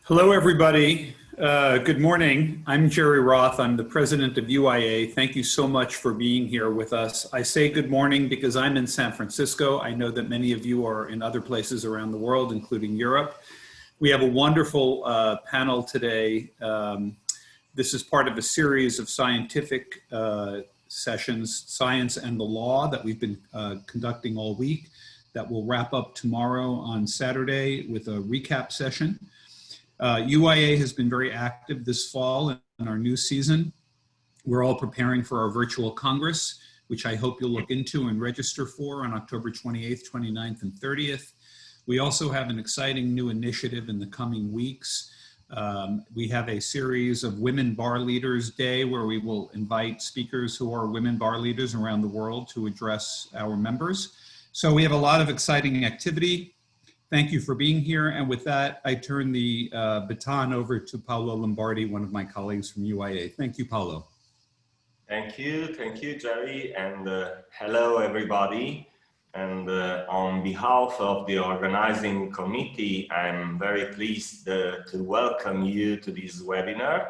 Hello, everybody. Good morning. I'm Jerry Roth. I'm the president of UIA. Thank you so much for being here with us. I say good morning because I'm in San Francisco. I know that many of you are in other places around the world, including Europe. We have a wonderful panel today. This is part of a series of scientific sessions, Science and the Law, that we've been conducting all week, that will wrap up tomorrow on Saturday with a recap session. UIA has been very active this fall in our new season. We're all preparing for our virtual Congress, which I hope you'll look into and register for on October 28th, 29th, and 30th. We also have an exciting new initiative in the coming weeks. We have a series of Women Bar Leaders Day where we will invite speakers who are women bar leaders around the world to address our members. So we have a lot of exciting activity. Thank you for being here. And with that, I turn the baton over to Paolo Lombardi, one of my colleagues from UIA. Thank you, Paolo. Thank you, Jerry, and hello, everybody. And on behalf of the organizing committee, I'm very pleased to welcome you to this webinar.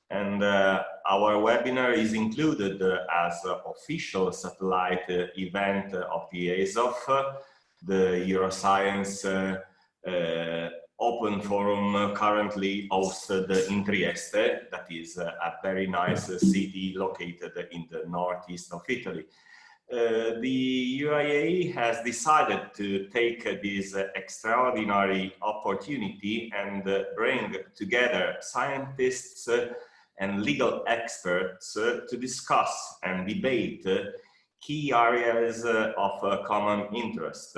And our webinar is included as an official satellite event of the ESOF, the Euroscience Open Forum currently hosted in Trieste, that is a very nice city located in the northeast of Italy. The UIA has decided to take this extraordinary opportunity and bring together scientists and legal experts to discuss and debate key areas of common interest.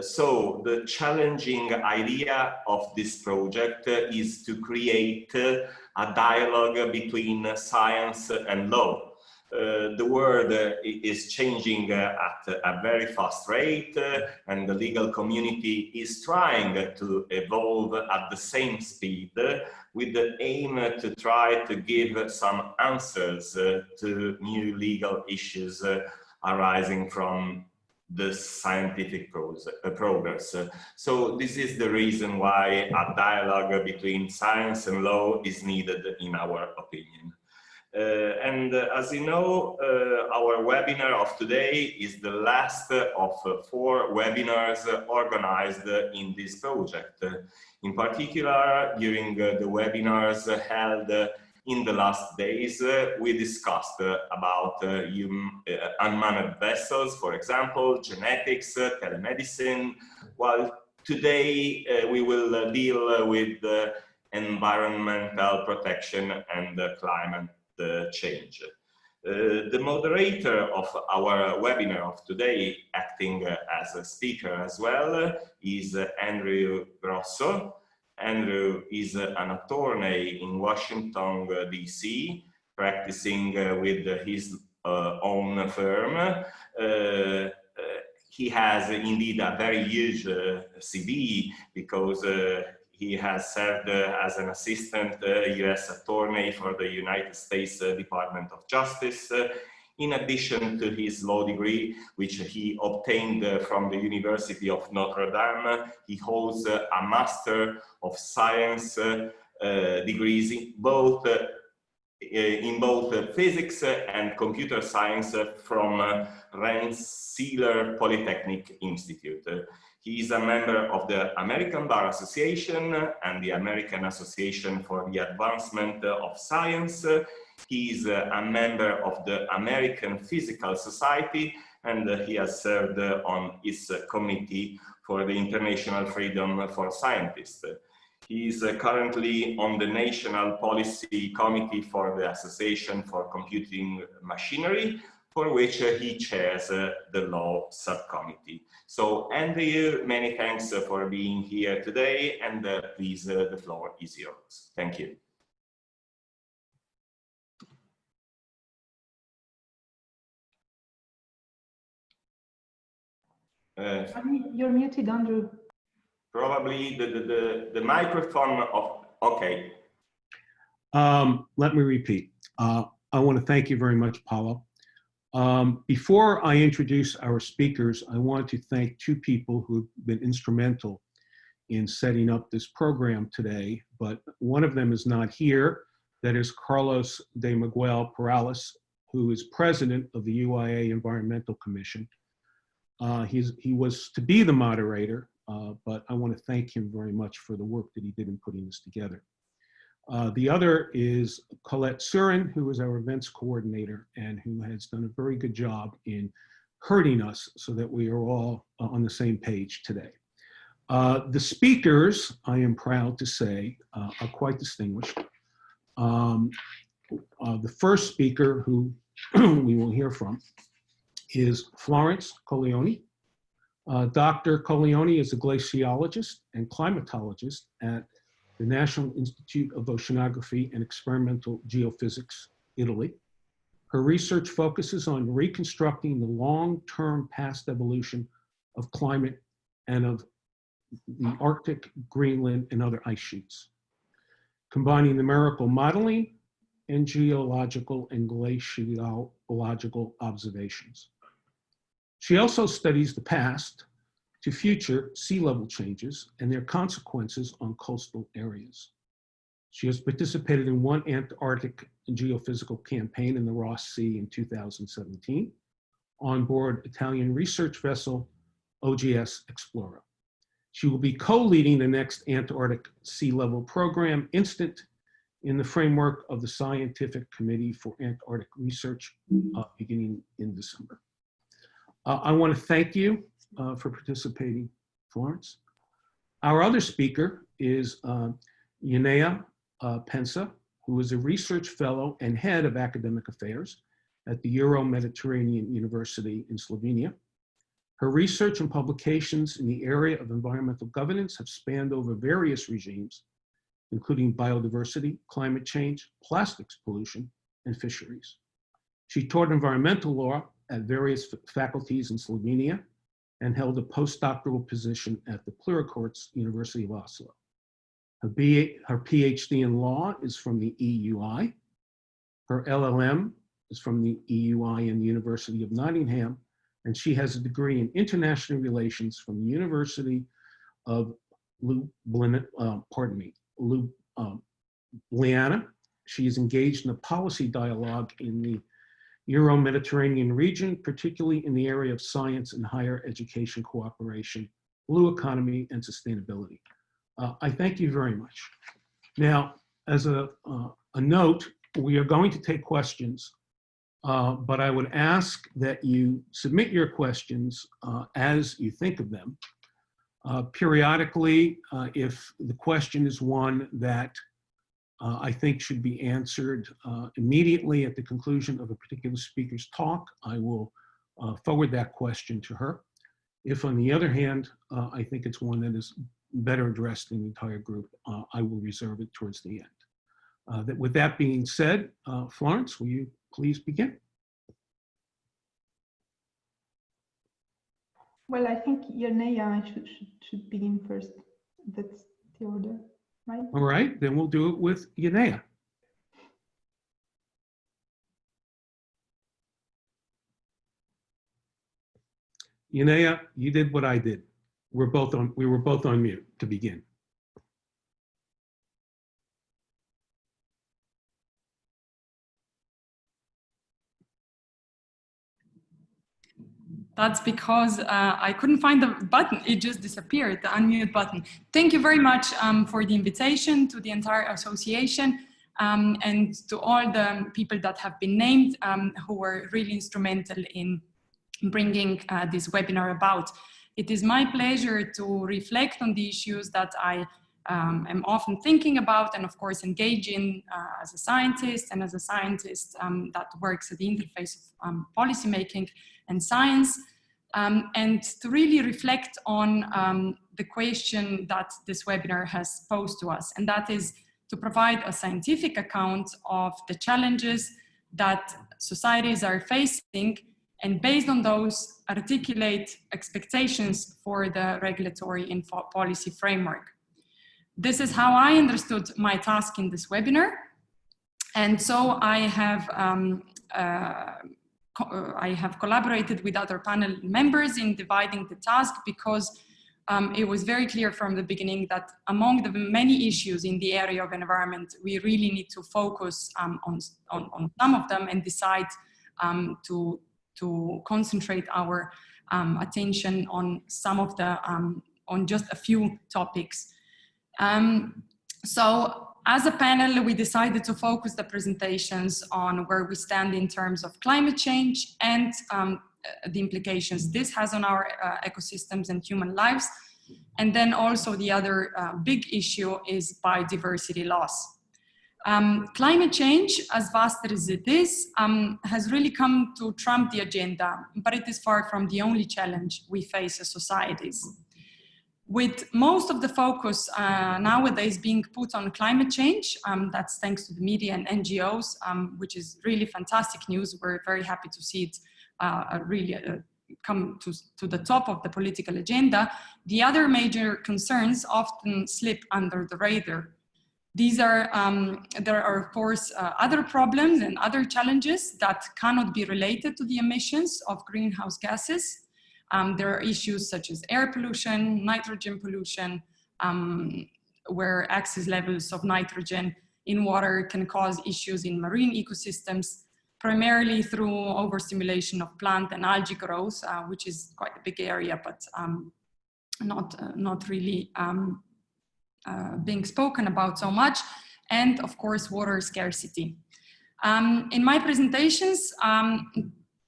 So the challenging idea of this project is to create a dialogue between science and law. The world is changing at a very fast rate, and the legal community is trying to evolve at the same speed, with the aim to try to give some answers to new legal issues arising from the scientific progress. So this is the reason why a dialogue between science and law is needed, in our opinion. And as you know, our webinar of today is the last of 4 webinars organized in this project. In particular, during the webinars held in the last days, we discussed about unmanned vessels, for example, genetics, telemedicine, while today we will deal with environmental protection and climate change. The moderator of our webinar of today, acting as a speaker as well, is Andrew Grosso. Andrew is an attorney in Washington, D.C., practicing with his own firm. He has indeed a very huge CV because he has served as an assistant U.S. attorney for the United States Department of Justice. In addition to his law degree, which he obtained from the University of Notre Dame, he holds a Master of Science degrees in both physics and computer science from Rensselaer Polytechnic Institute. He is a member of the American Bar Association and the American Association for the Advancement of Science. He is a member of the American Physical Society, and he has served on its committee for the International Freedom for Scientists. He is currently on the National Policy Committee for the Association for Computing Machinery, for which he chairs the Law Subcommittee. So, Andrew, many thanks for being here today, and please, the floor is yours. Thank you. You're muted, Andrew. Probably the microphone of, okay. Let me repeat. I want to thank you very much, Paolo. Before I introduce our speakers, I want to thank 2 people who've been instrumental in setting up this program today, but one of them is not here. That is Carlos de Miguel Perales, who is president of the UIA Environmental Commission. He was to be the moderator, but I want to thank him very much for the work that he did in putting this together. The other is Colette Surin, who is our events coordinator and who has done a very good job in herding us so that we are all on the same page today. The speakers, I am proud to say, are quite distinguished. The first speaker who we will hear from is Florence Coglioni. Dr. Coglioni is a glaciologist and climatologist at the National Institute of Oceanography and Experimental Geophysics, Italy. Her research focuses on reconstructing the long-term past evolution of climate and of the Arctic, Greenland, and other ice sheets, combining numerical modeling and geological and glaciological observations. She also studies the past to future sea level changes and their consequences on coastal areas. She has participated in one Antarctic geophysical campaign in the Ross Sea in 2017 on board Italian research vessel OGS Explorer. She will be co-leading the next Antarctic sea level program, INSTANT, in the framework of the Scientific Committee for Antarctic Research beginning in December. I want to thank you for participating, Florence. Our other speaker is Yanea Pensa, who is a research fellow and head of academic affairs at the Euro-Mediterranean University in Slovenia. Her research and publications in the area of environmental governance have spanned over various regimes, including biodiversity, climate change, plastics pollution, and fisheries. She taught environmental law at various faculties in Slovenia and held a postdoctoral position at the Pluricourts University of Oslo. Her PhD in law is from the EUI. Her LLM is from the EUI and the University of Nottingham, and she has a degree in international relations from the University of Ljubljana. She is engaged in a policy dialogue in the Euro-Mediterranean region, particularly in the area of science and higher education cooperation, blue economy, and sustainability. I thank you very much. Now, as a note, we are going to take questions, but I would ask that you submit your questions as you think of them. Periodically, if the question is one that I think should be answered immediately at the conclusion of a particular speaker's talk, I will forward that question to her. If, on the other hand, I think it's one that is better addressed in the entire group, I will reserve it towards the end. With that being said, Florence, will you please begin? Well, I think Yanea should begin first. That's the order, right? All right, then we'll do it with Yanea. Yanea, you did what I did. We were both on mute to begin. That's because I couldn't find the button. It just disappeared, the unmute button. Thank you very much for the invitation to the entire association and to all the people that have been named who were really instrumental in bringing this webinar about. It is my pleasure to reflect on the issues that I am often thinking about and of course engage in as a scientist and as a scientist that works at the interface of policymaking and science, and to really reflect on the question that this webinar has posed to us, and that is to provide a scientific account of the challenges that societies are facing, and based on those, articulate expectations for the regulatory and policy framework. This is how I understood my task in this webinar, and so I have collaborated with other panel members in dividing the task because it was very clear from the beginning that among the many issues in the area of environment, we really need to focus on some of them and decide to concentrate our attention on some of the, on just a few topics. So as a panel, we decided to focus the presentations on where we stand in terms of climate change and the implications this has on our ecosystems and human lives. And then also the other big issue is biodiversity loss. Climate change, as vast as it is, has really come to trump the agenda, but it is far from the only challenge we face as societies. With most of the focus nowadays being put on climate change, that's thanks to the media and NGOs, which is really fantastic news. We're very happy to see it really come to the top of the political agenda. The other major concerns often slip under the radar. These are, there are of course other problems and other challenges that cannot be related to the emissions of greenhouse gases. There are issues such as air pollution, nitrogen pollution, where excess levels of nitrogen in water can cause issues in marine ecosystems, primarily through overstimulation of plant and algae growth, which is quite a big area, but not really being spoken about so much, and of course water scarcity. In my presentations,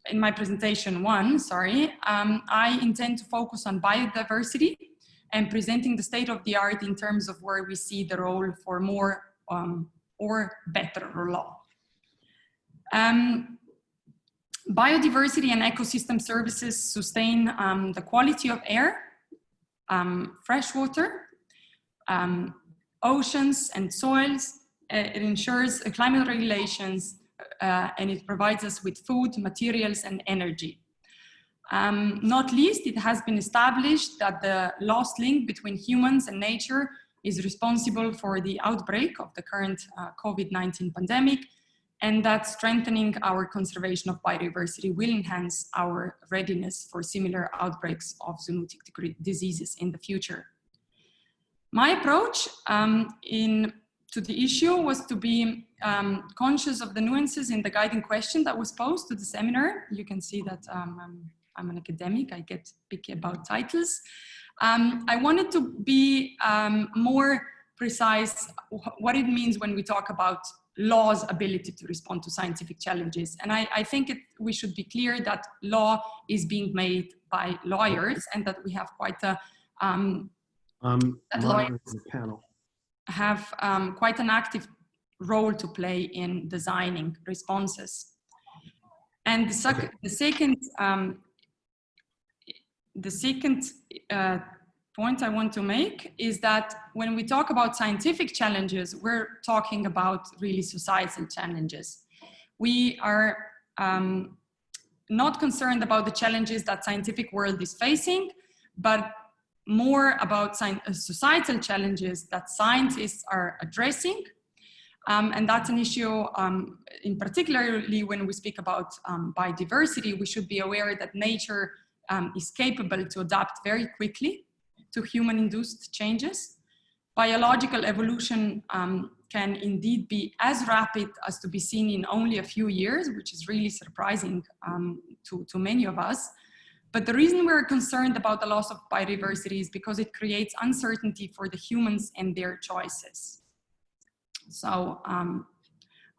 in my presentation one, sorry, I intend to focus on biodiversity and presenting the state of the art in terms of where we see the role for more or better law. Biodiversity and ecosystem services sustain the quality of air, fresh water, oceans and soils. It ensures climate regulations, and it provides us with food, materials, and energy. Not least, it has been established that the lost link between humans and nature is responsible for the outbreak of the current COVID-19 pandemic, and that strengthening our conservation of biodiversity will enhance our readiness for similar outbreaks of zoonotic diseases in the future. My approach to the issue was to be conscious of the nuances in the guiding question that was posed to the seminar. You can see that I'm an academic, I get picky about titles. I wanted to be more precise what it means when we talk about law's ability to respond to scientific challenges. And I think we should be clear that law is being made by lawyers, and that we have quite a that lawyers panel. have quite an active role to play in designing responses. And the second point I want to make is that when we talk about scientific challenges, we're talking about really societal challenges. We are not concerned about the challenges that scientific world is facing, but more about societal challenges that scientists are addressing. And that's an issue, in particularly when we speak about biodiversity, we should be aware that nature is capable to adapt very quickly to human-induced changes. Biological evolution can indeed be as rapid as to be seen in only a few years, which is really surprising to many of us. But the reason we're concerned about the loss of biodiversity is because it creates uncertainty for the humans and their choices. So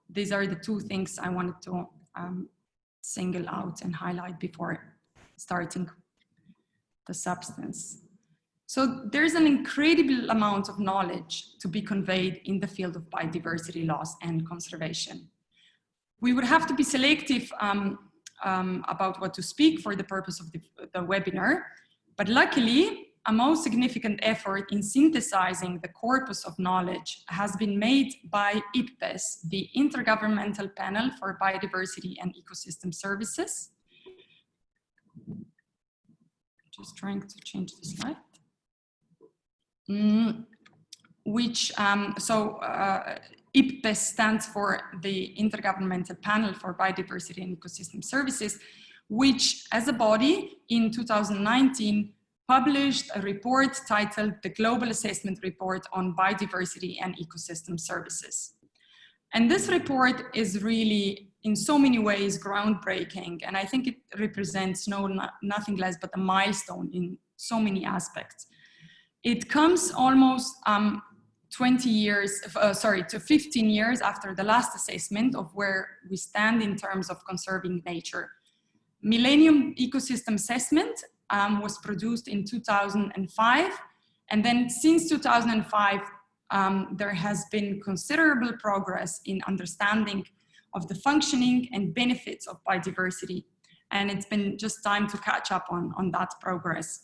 these are the two things I wanted to single out and highlight before starting the substance. So there's an incredible amount of knowledge to be conveyed in the field of biodiversity loss and conservation. We would have to be selective about what to speak for the purpose of the webinar, but luckily, a most significant effort in synthesizing the corpus of knowledge has been made by IPBES, the Intergovernmental Panel for Biodiversity and Ecosystem Services. Just trying to change the slide. IPBES stands for the Intergovernmental Panel for Biodiversity and Ecosystem Services, which as a body in 2019 published a report titled the Global Assessment Report on Biodiversity and Ecosystem Services. And this report is really, in so many ways, groundbreaking, and I think it represents nothing less but a milestone in so many aspects. It comes almost 15 years after the last assessment of where we stand in terms of conserving nature. Millennium Ecosystem Assessment was produced in 2005, and then since 2005, there has been considerable progress in understanding of the functioning and benefits of biodiversity, and it's been just time to catch up on that progress.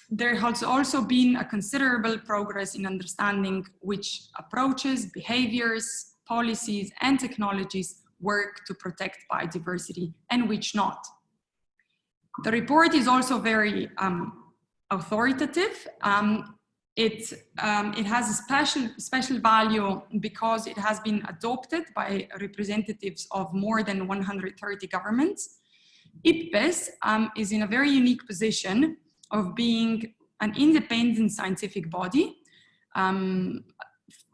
There has also been a considerable progress in understanding which approaches, behaviors, policies, and technologies work to protect biodiversity and which not. The report is also very authoritative. It has a special value because it has been adopted by representatives of more than 130 governments. IPBES is in a very unique position of being an independent scientific body.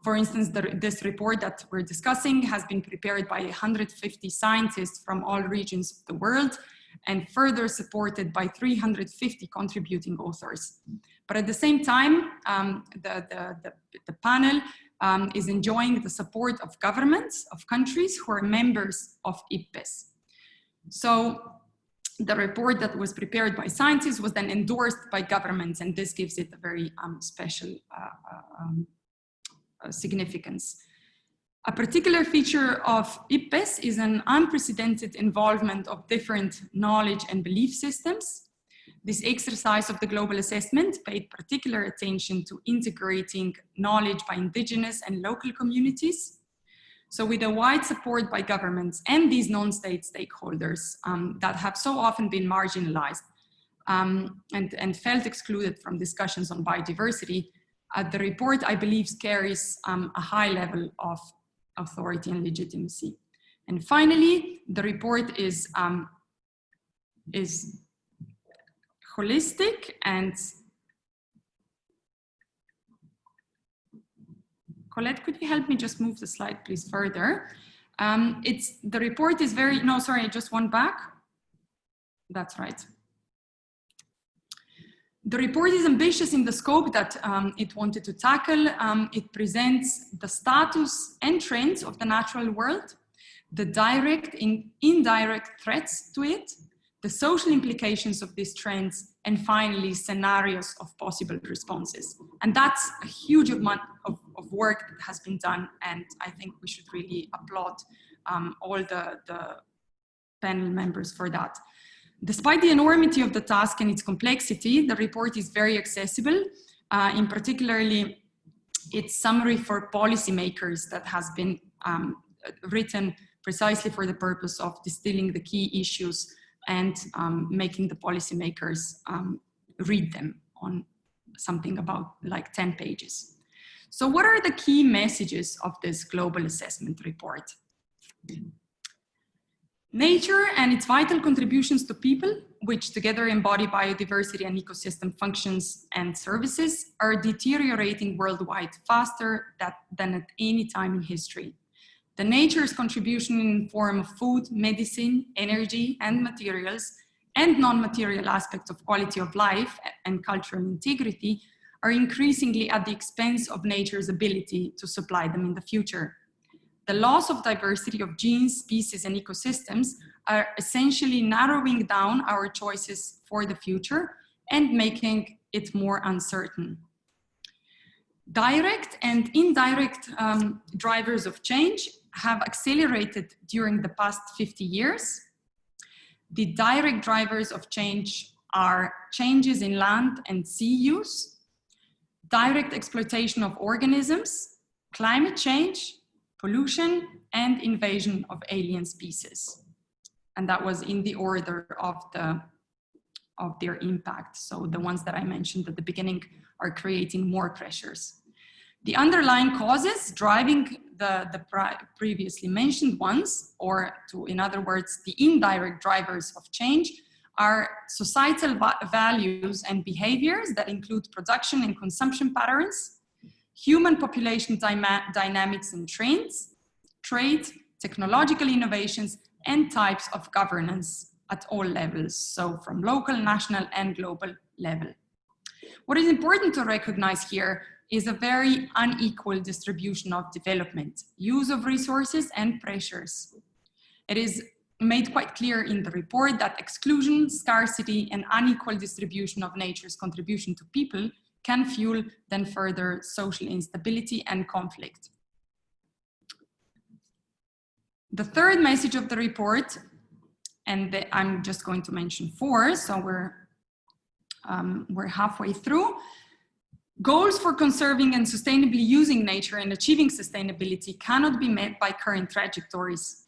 For instance, this report that we're discussing has been prepared by 150 scientists from all regions of the world and further supported by 350 contributing authors. But at the same time, the panel is enjoying the support of governments, of countries who are members of IPBES. So the report that was prepared by scientists was then endorsed by governments, and this gives it a very special significance. A particular feature of IPBES is an unprecedented involvement of different knowledge and belief systems. This exercise of the global assessment paid particular attention to integrating knowledge by indigenous and local communities. So with a wide support by governments and these non-state stakeholders that have so often been marginalized and felt excluded from discussions on biodiversity, the report, I believe, carries a high level of authority and legitimacy. And finally, the report is holistic and Colette, could you help me just move the slide, please, further? The report is very, no, sorry, just one back. That's right. The report is ambitious in the scope that it wanted to tackle. It presents the status and trends of the natural world, the direct and indirect threats to it, the social implications of these trends, and finally, scenarios of possible responses. And that's a huge amount of work that has been done, and I think we should really applaud all the panel members for that. Despite the enormity of the task and its complexity, the report is very accessible. In particularly, its summary for policymakers that has been written precisely for the purpose of distilling the key issues and making the policymakers read them on something about like 10 pages. So what are the key messages of this global assessment report? Nature and its vital contributions to people, which together embody biodiversity and ecosystem functions and services, are deteriorating worldwide faster than at any time in history. The nature's contribution in the form of food, medicine, energy, and materials, and non-material aspects of quality of life and cultural integrity are increasingly at the expense of nature's ability to supply them in the future. The loss of diversity of genes, species, and ecosystems are essentially narrowing down our choices for the future and making it more uncertain. Direct and indirect drivers of change have accelerated during the past 50 years. The direct drivers of change are changes in land and sea use, direct exploitation of organisms, climate change, pollution, and invasion of alien species. And that was in the order of their impact. So the ones that I mentioned at the beginning are creating more pressures. The underlying causes driving the previously mentioned ones, or in other words, the indirect drivers of change, are societal values and behaviors that include production and consumption patterns, human population dynamics and trends, trade, technological innovations, and types of governance at all levels, so from local, national, and global level. What is important to recognize here is a very unequal distribution of development, use of resources, and pressures. It is made quite clear in the report that exclusion, scarcity, and unequal distribution of nature's contribution to people can fuel then further social instability and conflict. The third message of the report, and I'm just going to mention 4, so we're halfway through. Goals for conserving and sustainably using nature and achieving sustainability cannot be met by current trajectories.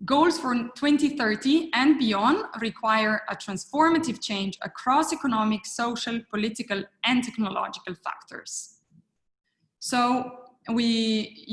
Goals for 2030 and beyond require a transformative change across economic, social, political, and technological factors. So we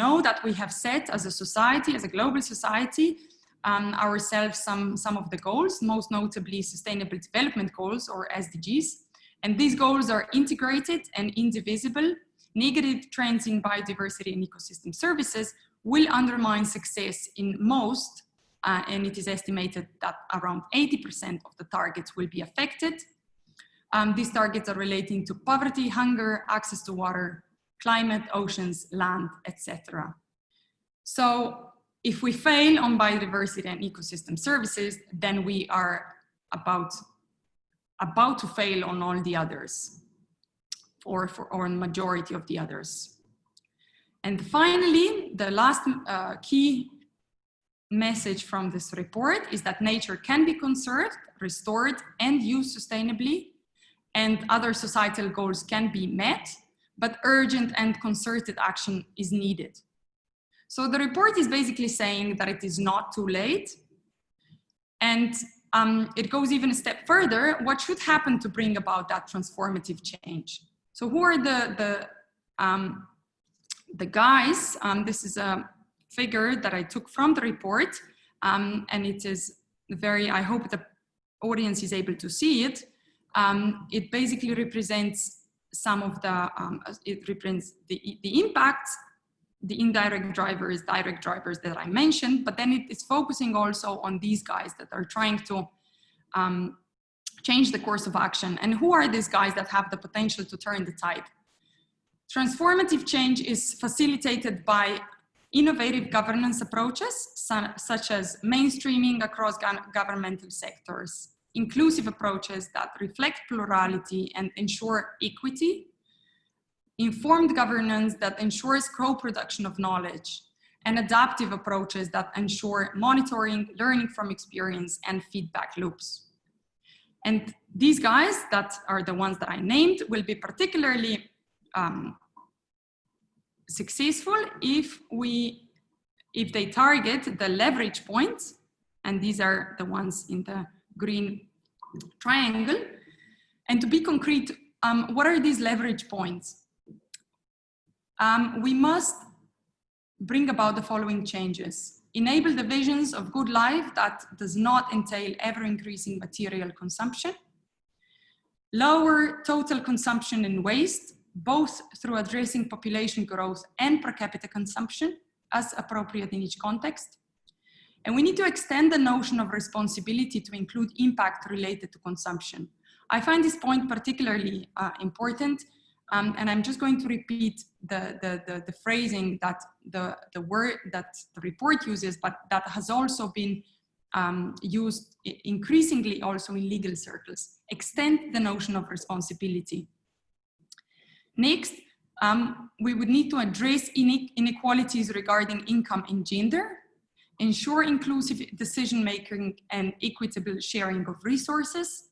know that we have set as a society, as a global society, ourselves some of the goals, most notably Sustainable Development Goals, or SDGs. And these goals are integrated and indivisible. Negative trends in biodiversity and ecosystem services will undermine success in most, and it is estimated that around 80% of the targets will be affected. These targets are relating to poverty, hunger, access to water, climate, oceans, land, etc. So if we fail on biodiversity and ecosystem services, then we are about to fail on all the others, or a majority of the others. And finally, the last key message from this report is that nature can be conserved, restored, and used sustainably, and other societal goals can be met, but urgent and concerted action is needed. So the report is basically saying that it is not too late, and it goes even a step further. What should happen to bring about that transformative change? So who are the guys? This is a figure that I took from the report, and it is very, I hope the audience is able to see it. It basically represents some of the, it represents the impacts, the indirect drivers, direct drivers that I mentioned, but then it is focusing also on these guys that are trying to change the course of action. And who are these guys that have the potential to turn the tide? Transformative change is facilitated by innovative governance approaches, such as mainstreaming across governmental sectors, inclusive approaches that reflect plurality and ensure equity, informed governance that ensures co-production of knowledge, and adaptive approaches that ensure monitoring, learning from experience, and feedback loops. And these guys, that are the ones that I named, will be particularly successful if they target the leverage points, and these are the ones in the green triangle. And to be concrete, what are these leverage points? We must bring about the following changes. Enable the visions of good life that does not entail ever-increasing material consumption. Lower total consumption and waste, both through addressing population growth and per capita consumption as appropriate in each context. And we need to extend the notion of responsibility to include impact related to consumption. I find this point particularly important, and I'm just going to repeat the phrasing that the word that the report uses, but that has also been used increasingly also in legal circles. Extend the notion of responsibility. Next, we would need to address inequalities regarding income and gender, ensure inclusive decision-making and equitable sharing of resources,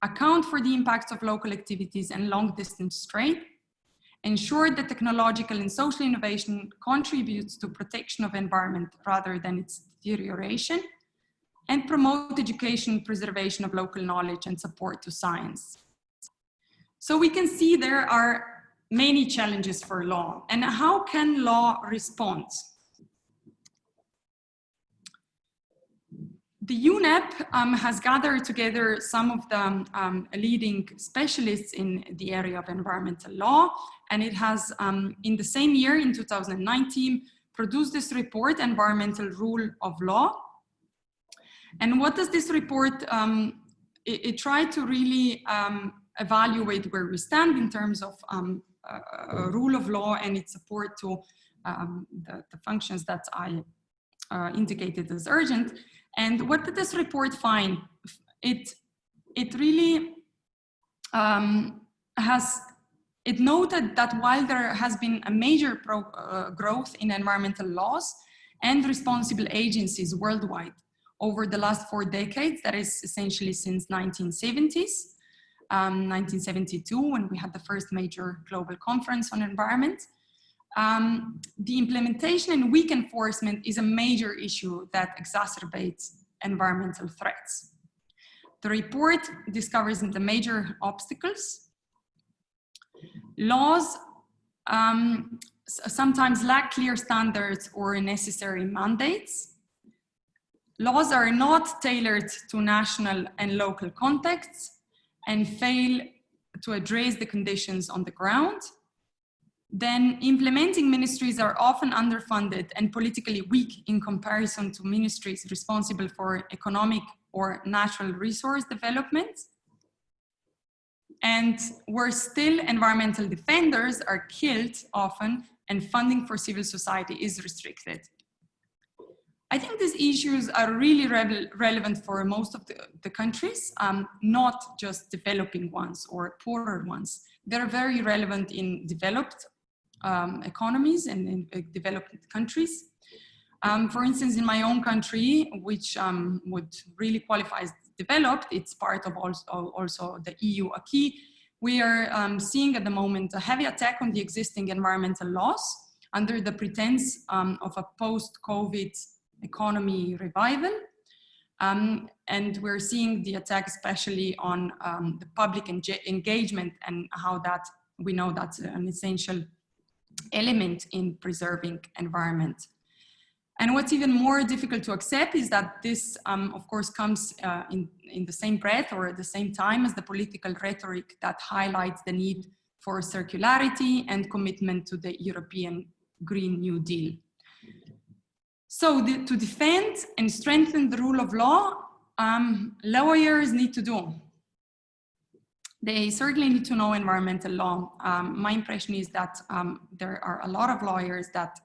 account for the impacts of local activities and long-distance trade, ensure that technological and social innovation contributes to protection of environment rather than its deterioration, and promote education, preservation of local knowledge, and support to science. So we can see there are many challenges for law. And how can law respond? The UNEP has gathered together some of the leading specialists in the area of environmental law, and it has, in the same year, in 2019, produced this report, Environmental Rule of Law. And what does this report, it tried to really evaluate where we stand in terms of rule of law and its support to the functions that I indicated as urgent. And what did this report find? It really it noted that while there has been a major growth in environmental laws and responsible agencies worldwide over the last 4 decades, that is essentially since 1970s, 1972, when we had the first major global conference on environment, the implementation and weak enforcement is a major issue that exacerbates environmental threats. The report discovers the major obstacles. Laws sometimes lack clear standards or necessary mandates. Laws are not tailored to national and local contexts and fail to address the conditions on the ground. Then implementing ministries are often underfunded and politically weak in comparison to ministries responsible for economic or natural resource development. And where still environmental defenders are killed often and funding for civil society is restricted. I think these issues are really relevant for most of the countries, not just developing ones or poorer ones. They're very relevant in developed economies and in developed countries. For instance, in my own country, which would really qualify as developed, it's part of also the EU acquis. We are seeing at the moment a heavy attack on the existing environmental laws under the pretense of a post-COVID economy revival. And we're seeing the attack especially on the public engagement and how that, we know that's an essential element in preserving environment. And what's even more difficult to accept is that this, of course, comes in the same breath or at the same time as the political rhetoric that highlights the need for circularity and commitment to the European Green New Deal. So to defend and strengthen the rule of law, lawyers need to do. They certainly need to know environmental law. My impression is that there are a lot of lawyers that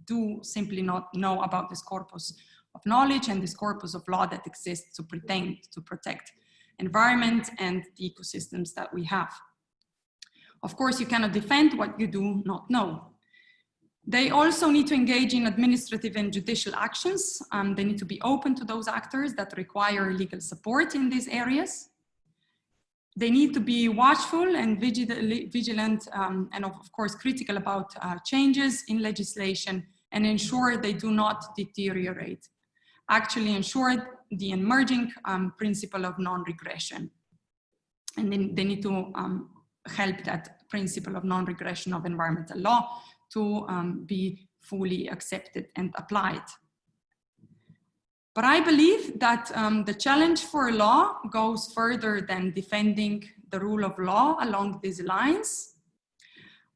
do simply not know about this corpus of knowledge and this corpus of law that exists to protect environment and the ecosystems that we have. Of course, you cannot defend what you do not know. They also need to engage in administrative and judicial actions. They need to be open to those actors that require legal support in these areas. They need to be watchful and vigilant and of course critical about changes in legislation and ensure they do not deteriorate. Actually ensure the emerging principle of non-regression. And then they need to help that principle of non-regression of environmental law to be fully accepted and applied. But I believe that the challenge for law goes further than defending the rule of law along these lines.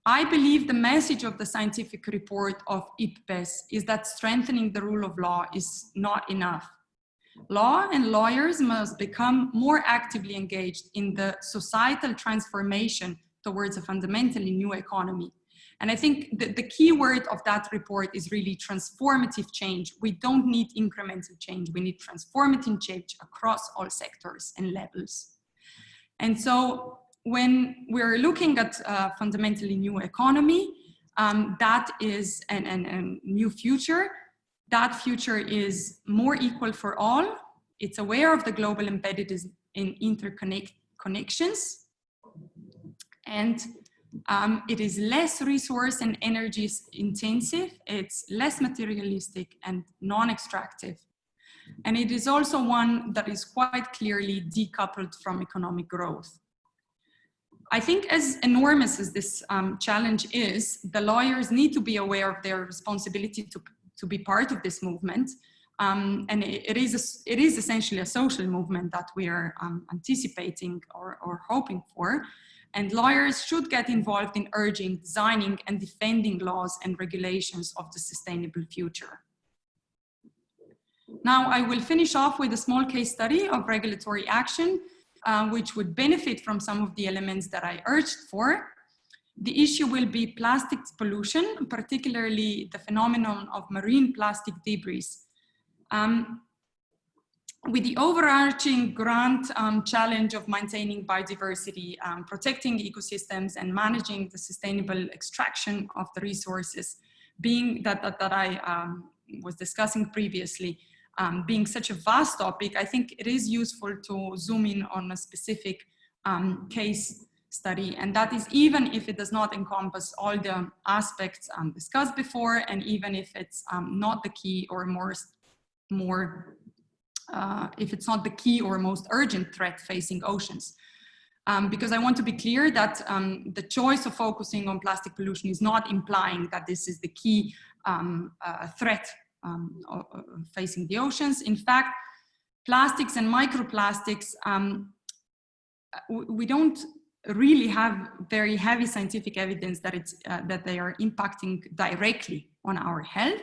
I believe the message of the scientific report of IPBES is that strengthening the rule of law is not enough. Law and lawyers must become more actively engaged in the societal transformation towards a fundamentally new economy. And I think the key word of that report is really transformative change. We don't need incremental change. We need transformative change across all sectors and levels. And so when we're looking at a fundamentally new economy, that is a new future. That future is more equal for all. It's aware of the global embedded in interconnections. And it is less resource and energy intensive, it's less materialistic and non-extractive. And it is also one that is quite clearly decoupled from economic growth. I think as enormous as this challenge is, the lawyers need to be aware of their responsibility to be part of this movement And it is essentially a social movement that we are anticipating or hoping for. And lawyers should get involved in urging, designing, and defending laws and regulations of the sustainable future. Now, I will finish off with a small case study of regulatory action, which would benefit from some of the elements that I urged for. The issue will be plastics pollution, particularly the phenomenon of marine plastic debris. With the overarching grand challenge of maintaining biodiversity, protecting ecosystems, and managing the sustainable extraction of the resources, being that I was discussing previously, being such a vast topic, I think it is useful to zoom in on a specific case study, and that is even if it does not encompass all the aspects discussed before, and even if it's not the key or if it's not the key or most urgent threat facing oceans. Because I want to be clear that the choice of focusing on plastic pollution is not implying that this is the key threat facing the oceans. In fact, plastics and microplastics, we don't really have very heavy scientific evidence that they are impacting directly on our health.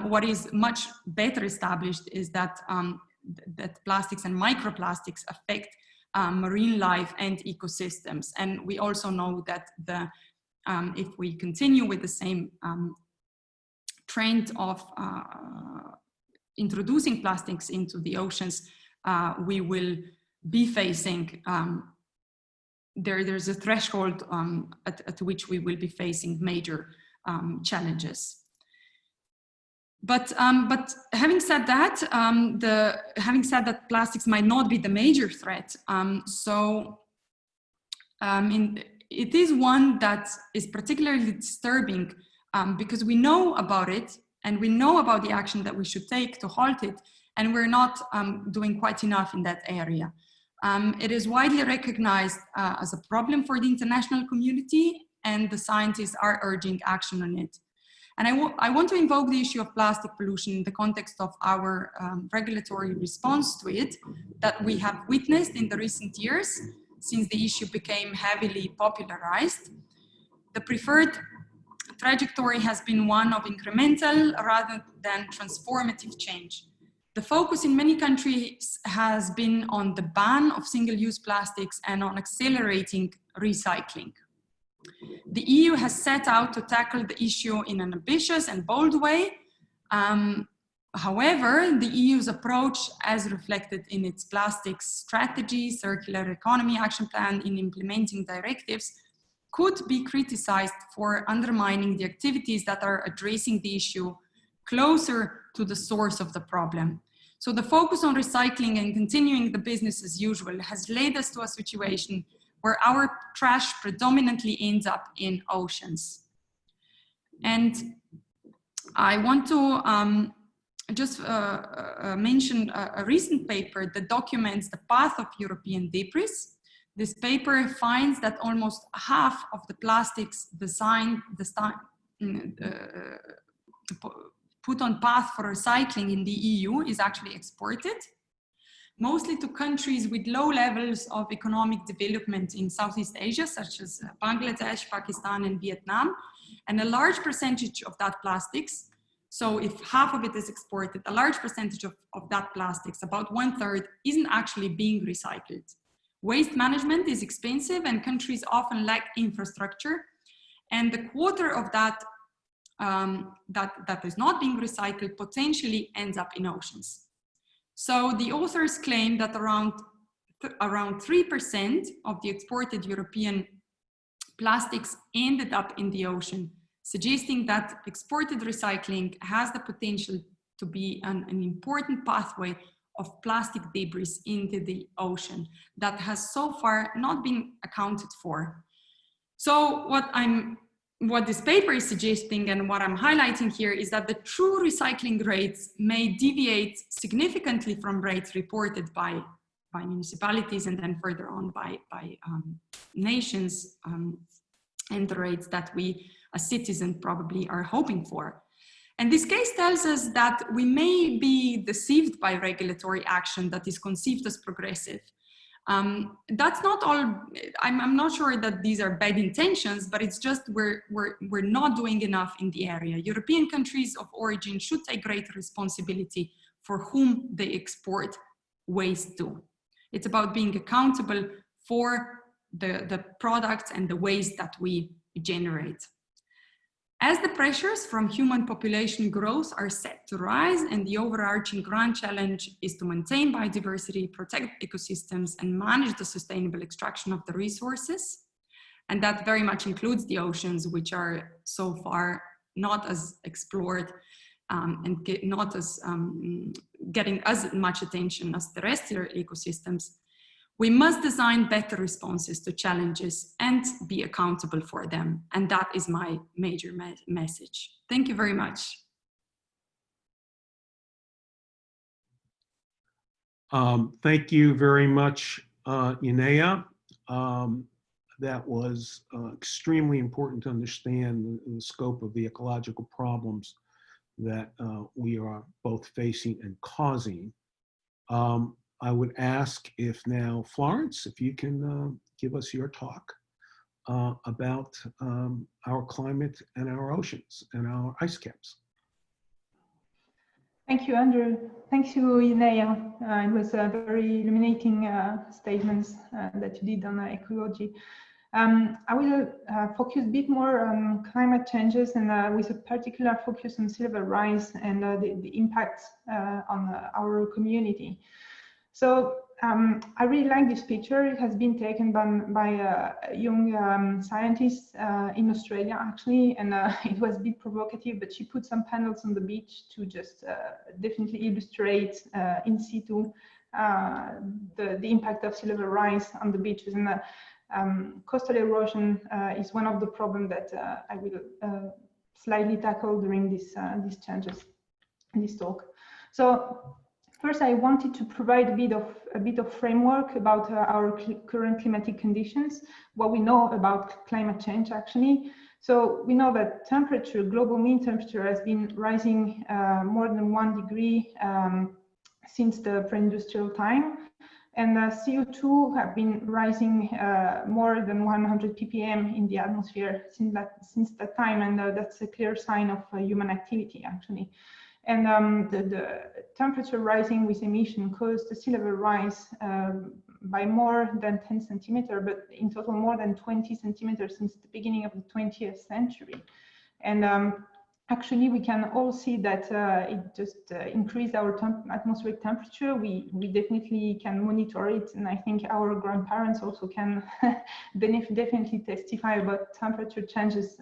What is much better established is that, that plastics and microplastics affect marine life and ecosystems. And we also know that if we continue with the same trend of introducing plastics into the oceans, we will be facing, there's a threshold at which we will be facing major challenges. But having said that, plastics might not be the major threat, it is one that is particularly disturbing because we know about it and we know about the action that we should take to halt it, and we're not doing quite enough in that area. It is widely recognized as a problem for the international community, and the scientists are urging action on it. And I want to invoke the issue of plastic pollution in the context of our regulatory response to it that we have witnessed in the recent years since the issue became heavily popularized. The preferred trajectory has been one of incremental rather than transformative change. The focus in many countries has been on the ban of single-use plastics and on accelerating recycling. The EU has set out to tackle the issue in an ambitious and bold way. However, the EU's approach, as reflected in its plastics strategy, circular economy action plan, in implementing directives, could be criticized for undermining the activities that are addressing the issue closer to the source of the problem. So the focus on recycling and continuing the business as usual has led us to a situation where our trash predominantly ends up in oceans. And I want to just mention a recent paper that documents the path of European debris. This paper finds that almost half of the plastics put on path for recycling in the EU is actually exported, mostly to countries with low levels of economic development in Southeast Asia, such as Bangladesh, Pakistan, and Vietnam. And a large percentage of that plastics, so if half of it is exported, a large percentage of that plastics, about 1/3, isn't actually being recycled. Waste management is expensive and countries often lack infrastructure. And the quarter of that that is not being recycled potentially ends up in oceans. So the authors claim that around 3% of the exported European plastics ended up in the ocean, suggesting that exported recycling has the potential to be an important pathway of plastic debris into the ocean that has so far not been accounted for. So what this paper is suggesting and what I'm highlighting here is that the true recycling rates may deviate significantly from rates reported by municipalities and then further on by nations and the rates that we as citizens probably are hoping for. And this case tells us that we may be deceived by regulatory action that is conceived as progressive. That's not all, I'm not sure that these are bad intentions, but it's just we're not doing enough in the area. European countries of origin should take greater responsibility for whom they export waste to. It's about being accountable for the products and the waste that we generate. As the pressures from human population growth are set to rise, and the overarching grand challenge is to maintain biodiversity, protect ecosystems, and manage the sustainable extraction of the resources. And that very much includes the oceans, which are so far not as explored and not as getting as much attention as terrestrial ecosystems. We must design better responses to challenges and be accountable for them. And that is my major message. Thank you very much. Thank you very much, Inea. That was extremely important to understand the scope of the ecological problems that we are both facing and causing. I would ask if now, Florence, if you can give us your talk about our climate and our oceans and our ice caps. Thank you, Andrew. Thank you, Inea. It was a very illuminating statements that you did on ecology. I will focus a bit more on climate changes and with a particular focus on sea level rise and the impact on our community. So I really like this picture. It has been taken by a young scientist in Australia, actually, and it was a bit provocative, but she put some panels on the beach to just definitely illustrate in situ the impact of sea level rise on the beaches. And coastal erosion is one of the problems that I will slightly tackle during these changes in this talk. So first, I wanted to provide a bit of framework about our current climatic conditions, what we know about climate change, actually. So we know that temperature, global mean temperature, has been rising more than 1 degree since the pre-industrial time. And CO2 have been rising more than 100 ppm in the atmosphere since that time, and that's a clear sign of human activity, actually. And the temperature rising with emission caused the sea level rise by more than 10 centimeters, but in total more than 20 centimeters since the beginning of the 20th century. And actually, we can all see that it just increased our atmospheric temperature. We definitely can monitor it, and I think our grandparents also can definitely testify about temperature changes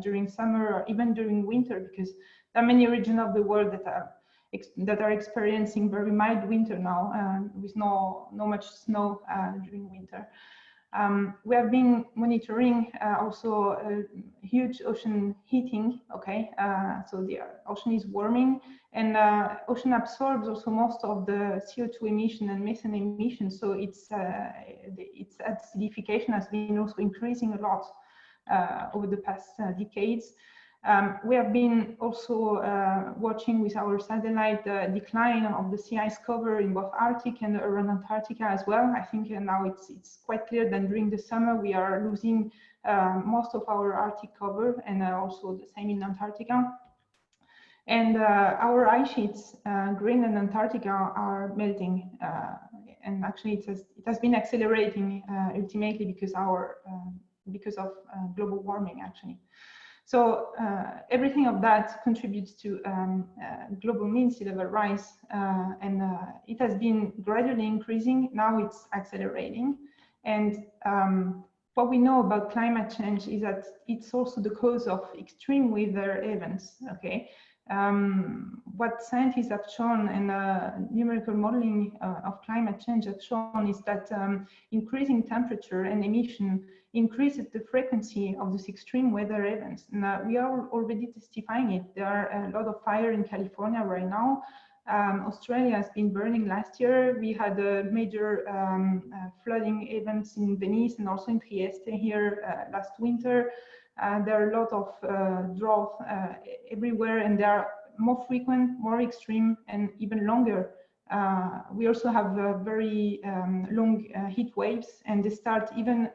during summer or even during winter, because there are many regions of the world that are experiencing very mild winter now, with no much snow during winter. We have been monitoring also huge ocean heating. Okay, so the ocean is warming, and ocean absorbs also most of the CO2 emission and methane emission. So its acidification has been also increasing a lot over the past decades. We have been also watching with our satellite the decline of the sea ice cover in both Arctic and around Antarctica as well. I think now it's quite clear that during the summer we are losing most of our Arctic cover, and also the same in Antarctica. And our ice sheets, Greenland and Antarctica, are melting, and actually it has been accelerating ultimately because of global warming, actually. So everything of that contributes to global mean sea level rise, and it has been gradually increasing. Now it's accelerating. And what we know about climate change is that it's also the cause of extreme weather events. Okay, what scientists have shown and numerical modeling of climate change have shown is that increasing temperature and emission increases the frequency of these extreme weather events. And we are already testifying it. There are a lot of fire in California right now. Australia has been burning last year. We had a major flooding events in Venice and also in Trieste here last winter. there are a lot of drought everywhere, and they are more frequent, more extreme, and even longer. We also have very long heat waves, and they start even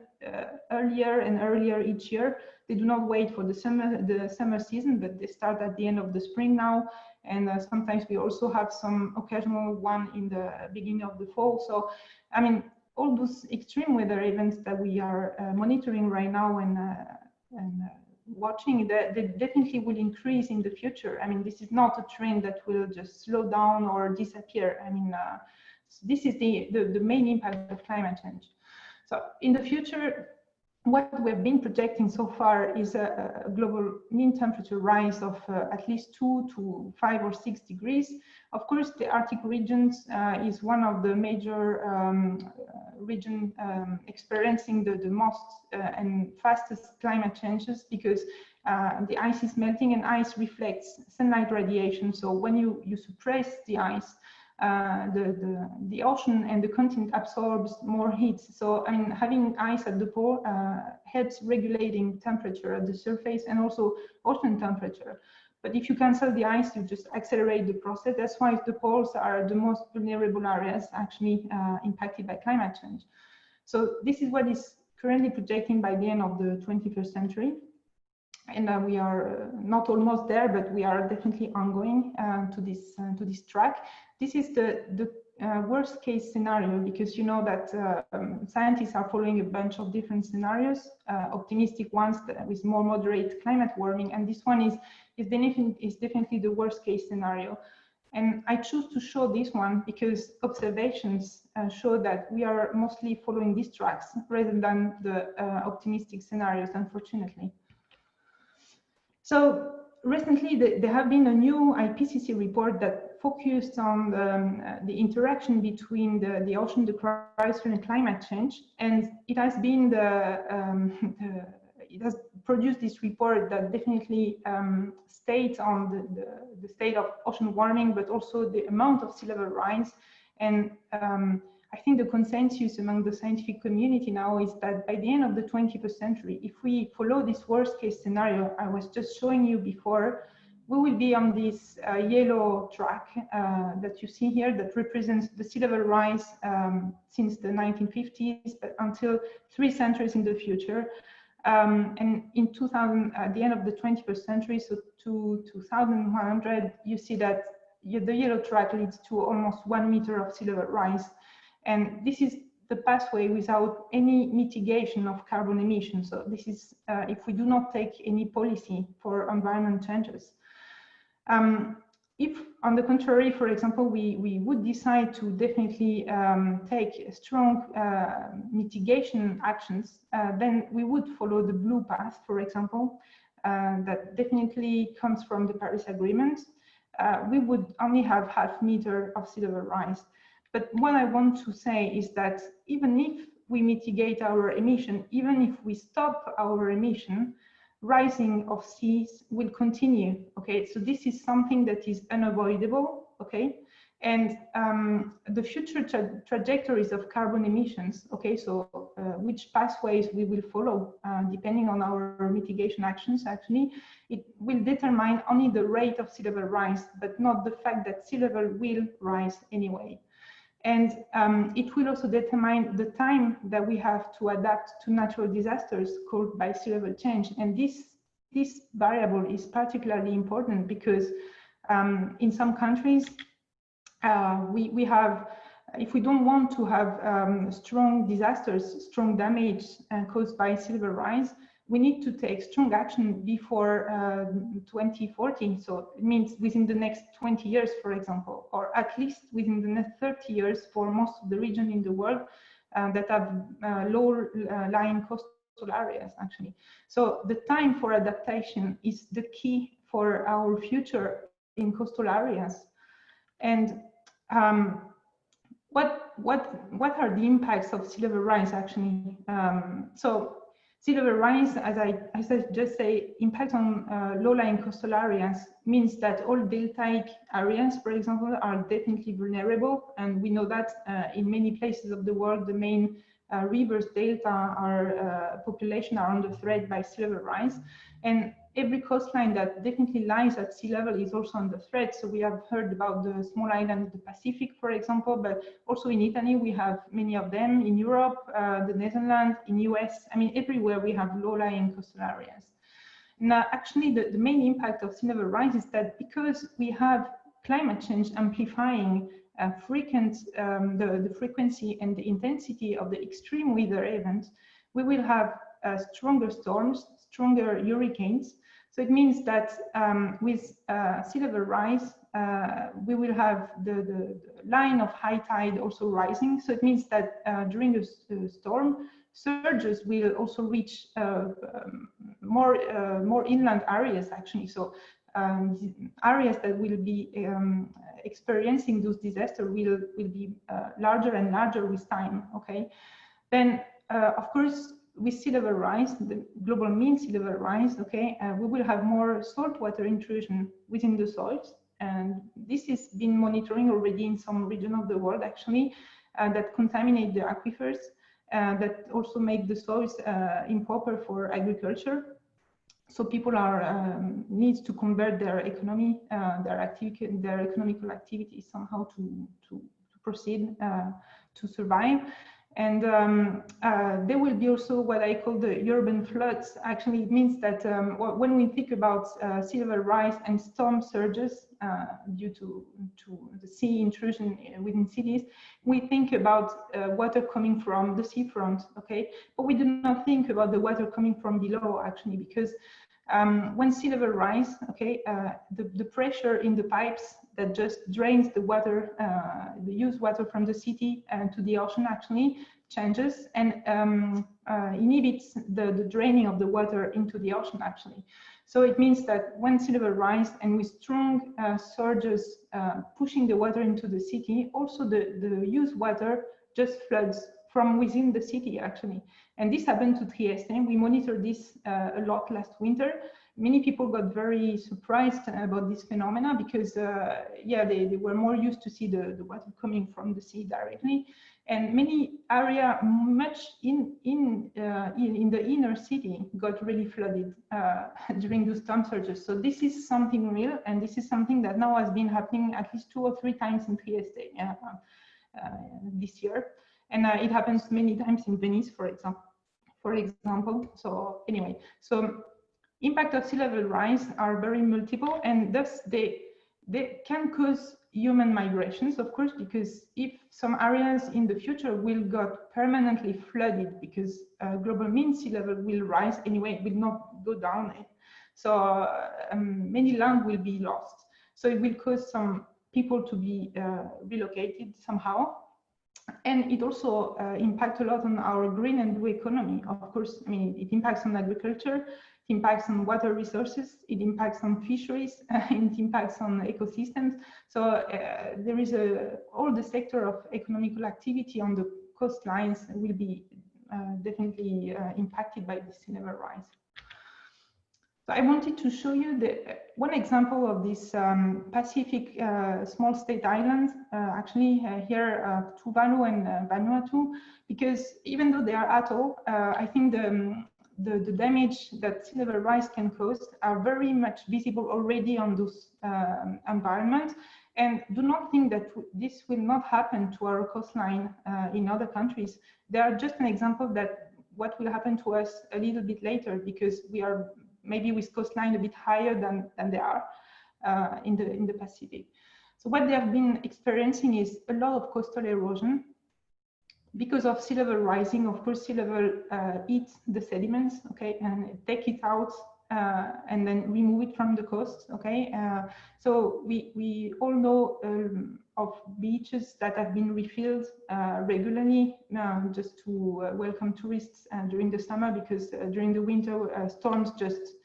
earlier and earlier each year. They do not wait for the summer season, but they start at the end of the spring now. And sometimes we also have some occasional one in the beginning of the fall. So, I mean, all those extreme weather events that we are monitoring right now and watching, they definitely will increase in the future. I mean, this is not a trend that will just slow down or disappear. I mean, this is the main impact of climate change. So in the future, what we've been projecting so far is a global mean temperature rise of at least 2 to 5 or 6 degrees. Of course, the Arctic regions is one of the major region experiencing the most and fastest climate changes, because the ice is melting, and ice reflects sunlight radiation. So when you suppress the ice, the ocean and the continent absorbs more heat. So, I mean, having ice at the pole helps regulating temperature at the surface and also ocean temperature. But if you cancel the ice, you just accelerate the process. That's why the poles are the most vulnerable areas actually impacted by climate change. So this is what is currently projecting by the end of the 21st century. And we are not almost there, but we are definitely ongoing to this track. This is the worst case scenario, because you know that scientists are following a bunch of different scenarios, optimistic ones with more moderate climate warming, and this one is definitely the worst case scenario. And I choose to show this one because observations show that we are mostly following these tracks rather than the optimistic scenarios, unfortunately. So recently, there have been a new IPCC report that focused on the interaction between the ocean, the cryosphere, and climate change, and it has been it has produced this report that definitely states on the state of ocean warming, but also the amount of sea level rise. And I think the consensus among the scientific community now is that by the end of the 21st century, if we follow this worst case scenario I was just showing you before, we will be on this yellow track that you see here that represents the sea level rise since the 1950s, but until 3 centuries in the future. And in 2000, at the end of the 21st century, so to 2100, you see that the yellow track leads to almost 1 meter of sea level rise. And this is the pathway without any mitigation of carbon emissions. So this is if we do not take any policy for environment changes. If, on the contrary, for example, we would decide to definitely take strong mitigation actions, then we would follow the blue path, for example, that definitely comes from the Paris Agreement. We would only have ½ meter of sea level rise. But what I want to say is that even if we mitigate our emission, even if we stop our emission, rising of seas will continue. Okay, so this is something that is unavoidable. Okay, and the future trajectories of carbon emissions. Okay, so which pathways we will follow depending on our mitigation actions. Actually, it will determine only the rate of sea level rise, but not the fact that sea level will rise anyway. And it will also determine the time that we have to adapt to natural disasters caused by sea level change. And this variable is particularly important because in some countries, we have, if we don't want to have strong disasters, strong damage caused by sea level rise, we need to take strong action before 2040. So it means within the next 20 years, for example, or at least within the next 30 years for most of the regions in the world that have low-lying coastal areas, actually. So the time for adaptation is the key for our future in coastal areas. And what are the impacts of sea level rise, actually? So sea level rise, as I just say, impact on low-lying coastal areas means that all deltaic areas, for example, are definitely vulnerable. And we know that in many places of the world, the main rivers, delta, our population are under threat by sea level rise. And every coastline that definitely lies at sea level is also under threat. So we have heard about the small islands of the Pacific, for example, but also in Italy, we have many of them, in Europe, the Netherlands, in US, I mean, everywhere we have low-lying coastal areas. Now, actually, the main impact of sea level rise is that because we have climate change amplifying the frequency and the intensity of the extreme weather events, we will have stronger storms, stronger hurricanes. So it means that with sea level rise, we will have the line of high tide also rising. So it means that during a storm, surges will also reach more inland areas, actually. So areas that will be experiencing those disasters will be larger and larger with time. Okay, then of course, with sea level rise, the global mean sea level rise, okay, we will have more saltwater intrusion within the soils. And this has been monitoring already in some region of the world, actually, that contaminate the aquifers, that also make the soils improper for agriculture. So people are need to convert their economy, their economical activities somehow to proceed, to survive. And there will be also what I call the urban floods. Actually, it means that when we think about sea level rise and storm surges due to the sea intrusion within cities, we think about water coming from the seafront, okay? But we do not think about the water coming from below, actually, because when sea level rise, okay, the pressure in the pipes that just drains the water, the used water from the city to the ocean actually changes and inhibits the draining of the water into the ocean actually. So it means that when sea level rise and with strong surges pushing the water into the city, also the used water just floods from within the city actually. And this happened to Trieste. We monitored this a lot last winter. Many people got very surprised about this phenomena because, yeah, they were more used to see the water coming from the sea directly. And many areas, much in the inner city, got really flooded during those storm surges. So this is something real, and this is something that now has been happening at least 2 or 3 times in Trieste this year. And it happens many times in Venice, for example. So anyway, so impact of sea level rise are very multiple, and thus they can cause human migrations, of course, because if some areas in the future will get permanently flooded because global mean sea level will rise anyway, it will not go down. So many land will be lost. So it will cause some people to be relocated somehow. And it also impacts a lot on our green and blue economy. Of course, I mean, it impacts on agriculture, it impacts on water resources, it impacts on fisheries, and it impacts on ecosystems. So there is all the sector of economical activity on the coastlines will be definitely impacted by the sea level rise. So I wanted to show you one example of this Pacific small state islands, actually here Tuvalu and Vanuatu, because even though they are atoll, I think the damage that sea level rise can cause are very much visible already on those environments. And do not think that this will not happen to our coastline in other countries. They are just an example that what will happen to us a little bit later, because we are maybe with coastline a bit higher than they are in the Pacific. So what they have been experiencing is a lot of coastal erosion because of sea level rising. Of course, sea level eats the sediments, okay, and take it out and then remove it from the coast, okay. So we all know of beaches that have been refilled regularly just to welcome tourists during the summer, because during the winter storms just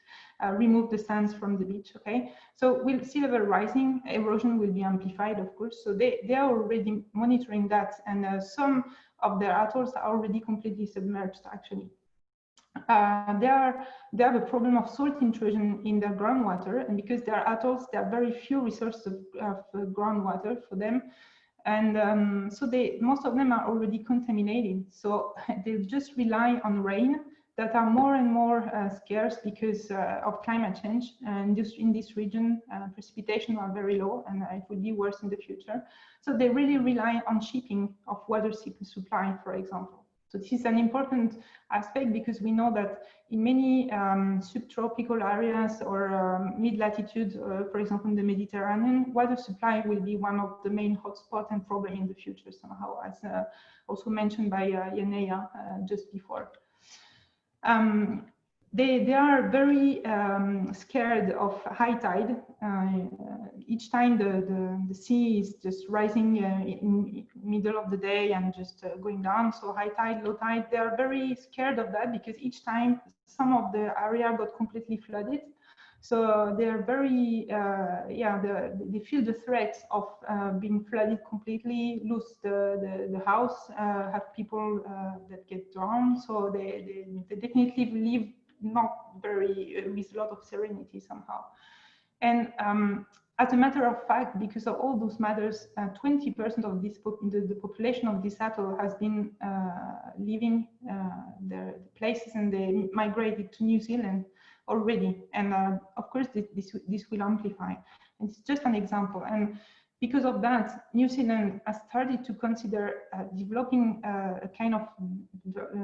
remove the sands from the beach, okay. So with sea level rising, erosion will be amplified, of course. So they are already monitoring that, and some of their atolls are already completely submerged, actually. They have a problem of salt intrusion in their groundwater, and because they are atolls, there are very few resources of groundwater for them. And so most of them are already contaminated. So they just rely on rain that are more and more scarce because of climate change. And in this region, precipitation are very low, and it will be worse in the future. So they really rely on shipping of water supply, for example. So this is an important aspect because we know that in many subtropical areas or mid-latitude, for example, in the Mediterranean, water supply will be one of the main hotspots and problem in the future somehow, as also mentioned by Yanea just before. They are very scared of high tide. Each time the sea is just rising in middle of the day and just going down, so high tide, low tide, they are very scared of that because each time some of the area got completely flooded. So they're very, they feel the threat of being flooded completely, lose the house, have people that get drowned. So they definitely live not very, with a lot of serenity somehow. And as a matter of fact, because of all those matters, 20% of this the population of this atoll has been leaving the places, and they migrated to New Zealand already. And of course, this will amplify. And it's just an example. And because of that, New Zealand has started to consider developing a kind of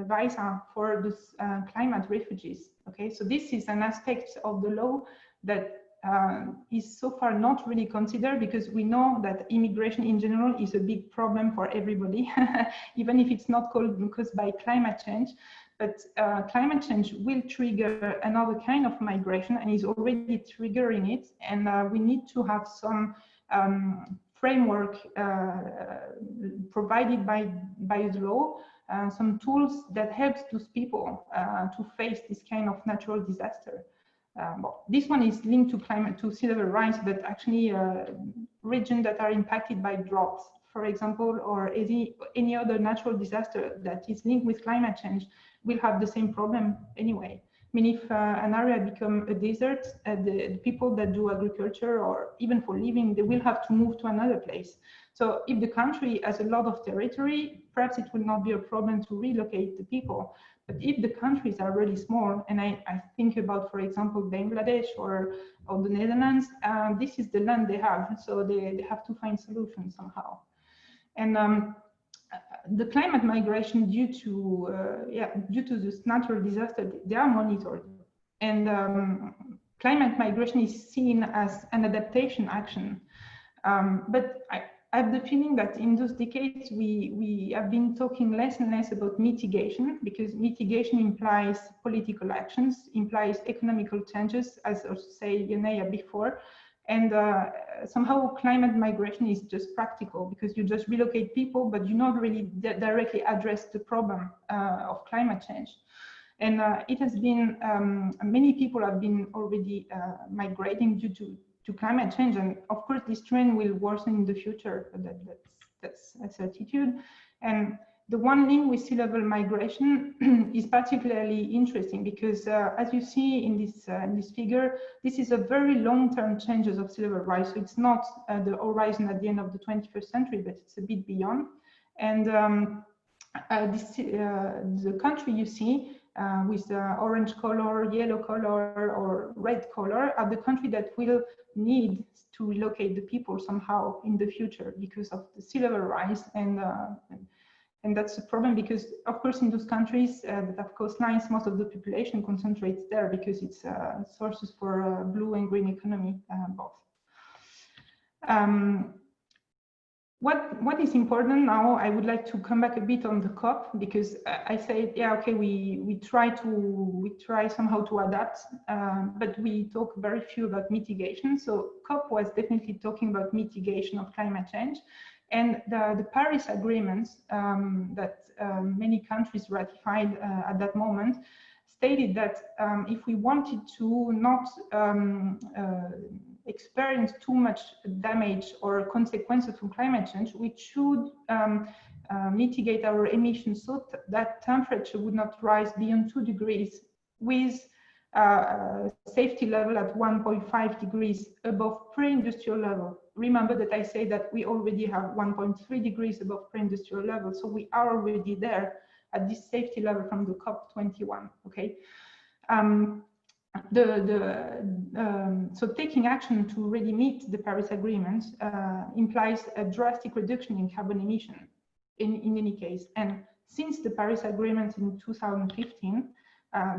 visa for those climate refugees. Okay, so this is an aspect of the law that is so far not really considered, because we know that immigration in general is a big problem for everybody, even if it's not caused by climate change. But climate change will trigger another kind of migration and is already triggering it. And we need to have some framework provided by the law, some tools that helps those people to face this kind of natural disaster. Well, this one is linked to sea level rise, but actually regions that are impacted by droughts, for example, or any other natural disaster that is linked with climate change will have the same problem anyway. I mean, if an area becomes a desert, the people that do agriculture or even for living, they will have to move to another place. So if the country has a lot of territory, perhaps it will not be a problem to relocate the people. But if the countries are really small, and I think about, for example, Bangladesh or the Netherlands, this is the land they have, so they have to find solutions somehow. And the climate migration due to this natural disaster, they are monitored. And climate migration is seen as an adaptation action. But I have the feeling that in those decades, we have been talking less and less about mitigation, because mitigation implies political actions, implies economical changes, as I say Yanea before. And somehow climate migration is just practical, because you just relocate people, but you not really directly address the problem of climate change. And it has been, many people have been already migrating due to climate change. And of course, this trend will worsen in the future. That's a certitude. And the one link with sea level migration is particularly interesting, because as you see in this figure, this is a very long-term changes of sea level rise. So it's not the horizon at the end of the 21st century, but it's a bit beyond. And the country you see with the orange color, yellow color, or red color are the country that will need to relocate the people somehow in the future because of the sea level rise. And that's a problem, because of course in those countries that have coastlines, most of the population concentrates there, because it's sources for blue and green economy both. What is important now, I would like to come back a bit on the COP, because I said, yeah, okay, we try somehow to adapt, but we talk very few about mitigation. So COP was definitely talking about mitigation of climate change. And the Paris Agreement that many countries ratified at that moment stated that if we wanted to not experience too much damage or consequences from climate change, we should mitigate our emissions so that temperature would not rise beyond 2 degrees, with safety level at 1.5 degrees above pre-industrial level, remember that I say that we already have 1.3 degrees above pre-industrial level, so we are already there at this safety level from the COP21. Okay. So taking action to really meet the Paris Agreement implies a drastic reduction in carbon emission in any case. And since the Paris Agreement in 2015,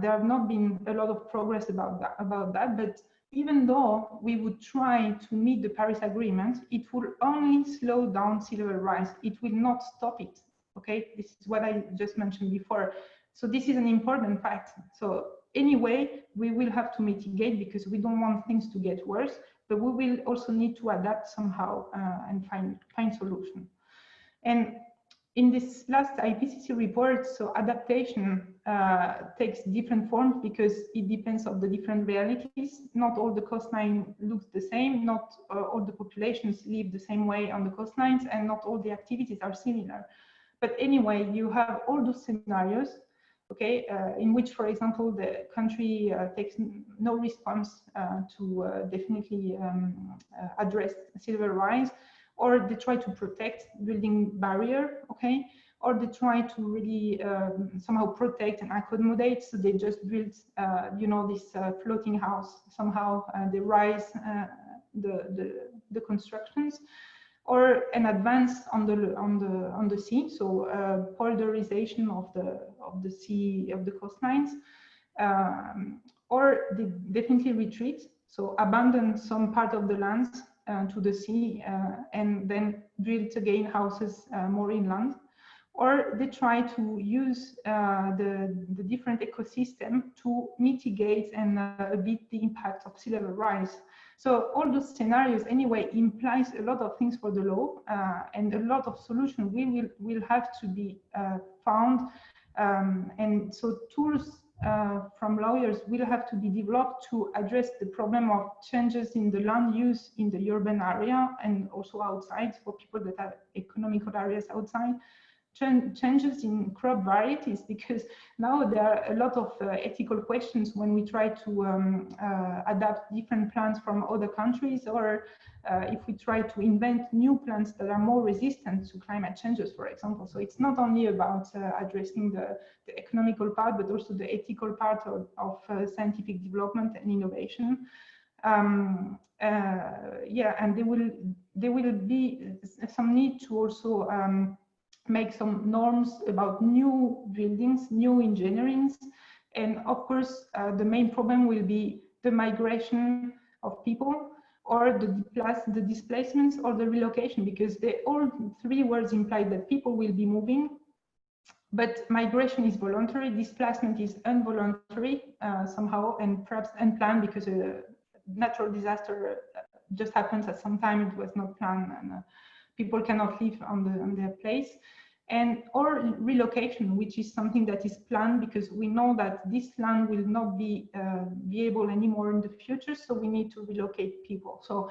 there have not been a lot of progress about that. But even though we would try to meet the Paris Agreement, it will only slow down sea level rise. It will not stop it. Okay, this is what I just mentioned before. So this is an important fact. So anyway, we will have to mitigate because we don't want things to get worse, but we will also need to adapt somehow and find solution. And in this last IPCC report, so adaptation takes different forms because it depends on the different realities. Not all the coastline looks the same, not all the populations live the same way on the coastlines, and not all the activities are similar. But anyway, you have all those scenarios, okay, in which, for example, the country takes no response to definitely address sea level rise, or they try to protect building barrier, okay, or they try to really somehow protect and accommodate, so they just build, you know, this floating house. Somehow they rise the constructions, or an advance on the sea, so polarization of the sea, of the coastlines, or they definitely retreat, so abandon some part of the lands to the sea and then build again houses more inland, or they try to use the different ecosystem to mitigate and beat the impact of sea level rise. So all those scenarios anyway implies a lot of things for the law, and a lot of solutions will have to be found, and so tools from lawyers will have to be developed to address the problem of changes in the land use in the urban area and also outside for people that have economical areas outside. Changes in crop varieties, because now there are a lot of ethical questions when we try to adapt different plants from other countries, or if we try to invent new plants that are more resistant to climate changes, for example. So it's not only about addressing the economical part, but also the ethical part of scientific development and innovation. Yeah, and there will be some need to also make some norms about new buildings, new engineerings, and of course the main problem will be the migration of people, or the displacements, or the relocation, because all three words imply that people will be moving, but migration is voluntary, displacement is involuntary somehow, and perhaps unplanned, because a natural disaster just happens at some time, it was not planned, and people cannot live on their place. And or relocation, which is something that is planned, because we know that this land will not be able anymore in the future, so we need to relocate people. So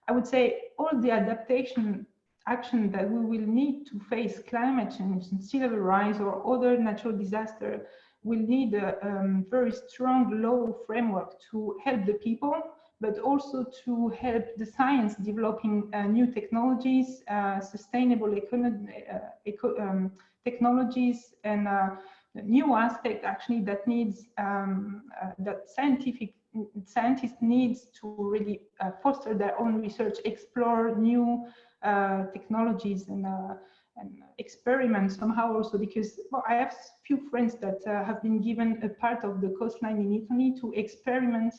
I would say all the adaptation action that we will need to face climate change and sea level rise or other natural disaster will need a very strong law framework to help the people, but also to help the science developing new technologies, sustainable technologies, and new aspect actually that needs that scientists needs to really foster their own research, explore new technologies, and experiment somehow also, because well, I have few friends that have been given a part of the coastline in Italy to experiment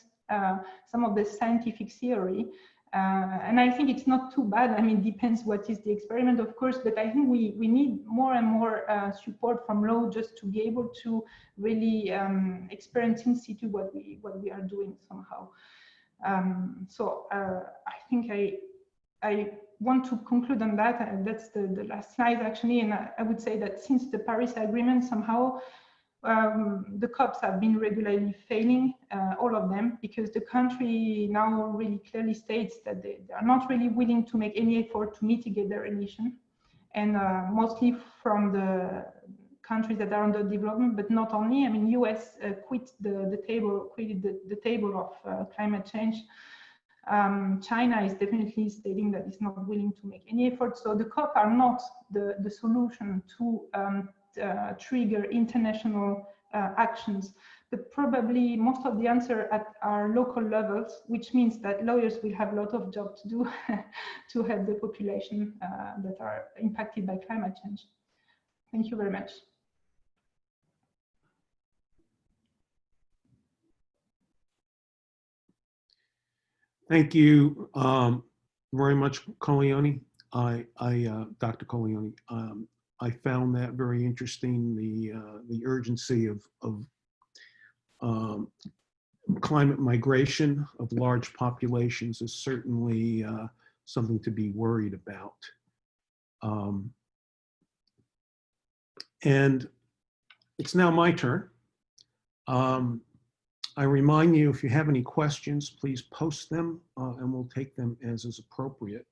some of the scientific theory, and I think it's not too bad. I mean, it depends what is the experiment, of course, but I think we need more and more support from law just to be able to really experience in situ what we are doing somehow. So I think I want to conclude on that. That's the last slide actually, and I would say that since the Paris Agreement, somehow the COPs have been regularly failing, all of them, because the country now really clearly states that they are not really willing to make any effort to mitigate their emission, and mostly from the countries that are under development, but not only. I mean, US quitted the table of climate change China is definitely stating that it's not willing to make any effort. So the COP are not the solution to trigger international actions, but probably most of the answer at our local levels, which means that lawyers will have a lot of job to do to help the population that are impacted by climate change. Thank you very much. Thank you very much, Coglione. Dr. Coglione. I found that very interesting. The urgency of climate migration of large populations is certainly something to be worried about. And it's now my turn. I remind you, if you have any questions, please post them and we'll take them as is appropriate.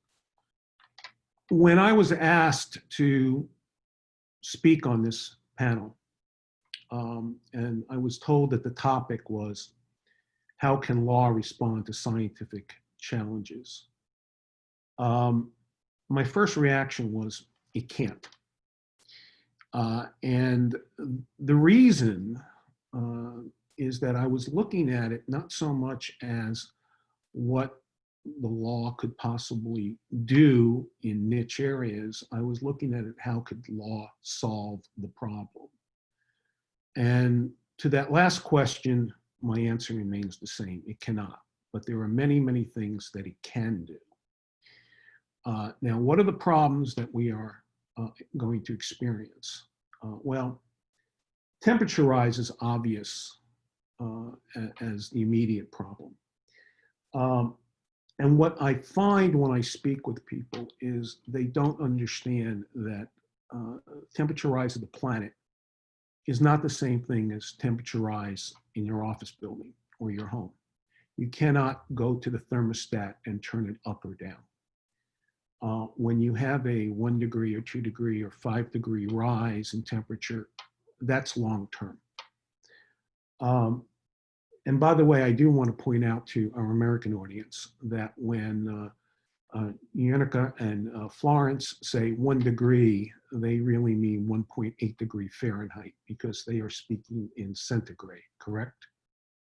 When I was asked to speak on this panel, and I was told that the topic was, how can law respond to scientific challenges? My first reaction was, it can't. And the reason is that I was looking at it not so much as what the law could possibly do in niche areas. I was looking at it, how could law solve the problem? And to that last question, my answer remains the same. It cannot, but there are many, many things that it can do. Now, what are the problems that we are going to experience? Well, temperature rise is obvious as the immediate problem. And what I find when I speak with people is they don't understand that temperature rise of the planet is not the same thing as temperature rise in your office building or your home. You cannot go to the thermostat and turn it up or down. When you have a 1 degree or 2 degree or 5 degree rise in temperature, that's long term. And by the way, I do want to point out to our American audience that when Yannicka and Florence say 1 degree, they really mean 1.8 degree Fahrenheit because they are speaking in centigrade, correct?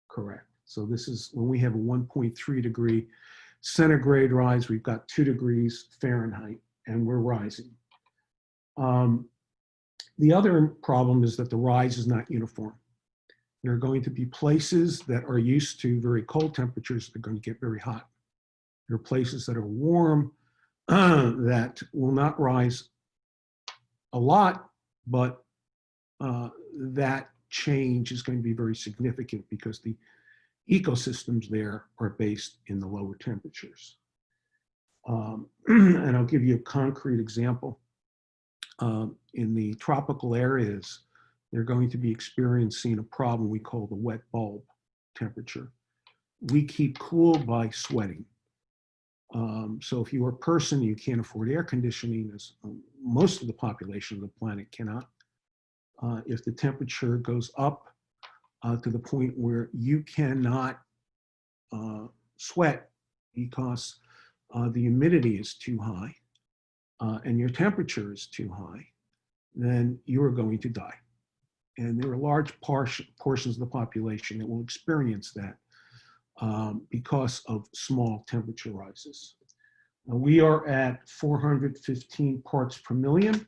Correct. So this is when we have a 1.3 degree centigrade rise, we've got 2 degrees Fahrenheit and we're rising. The other problem is that the rise is not uniform. There are going to be places that are used to very cold temperatures that are going to get very hot. There are places that are warm that will not rise a lot, but that change is going to be very significant because the ecosystems there are based in the lower temperatures. And I'll give you a concrete example. In the tropical areas, they're going to be experiencing a problem we call the wet bulb temperature. We keep cool by sweating. So if you're a person, you can't afford air conditioning, as most of the population of the planet cannot. If the temperature goes up to the point where you cannot sweat because the humidity is too high and your temperature is too high, then you are going to die. And there are large portions of the population that will experience that because of small temperature rises. We are at 415 parts per million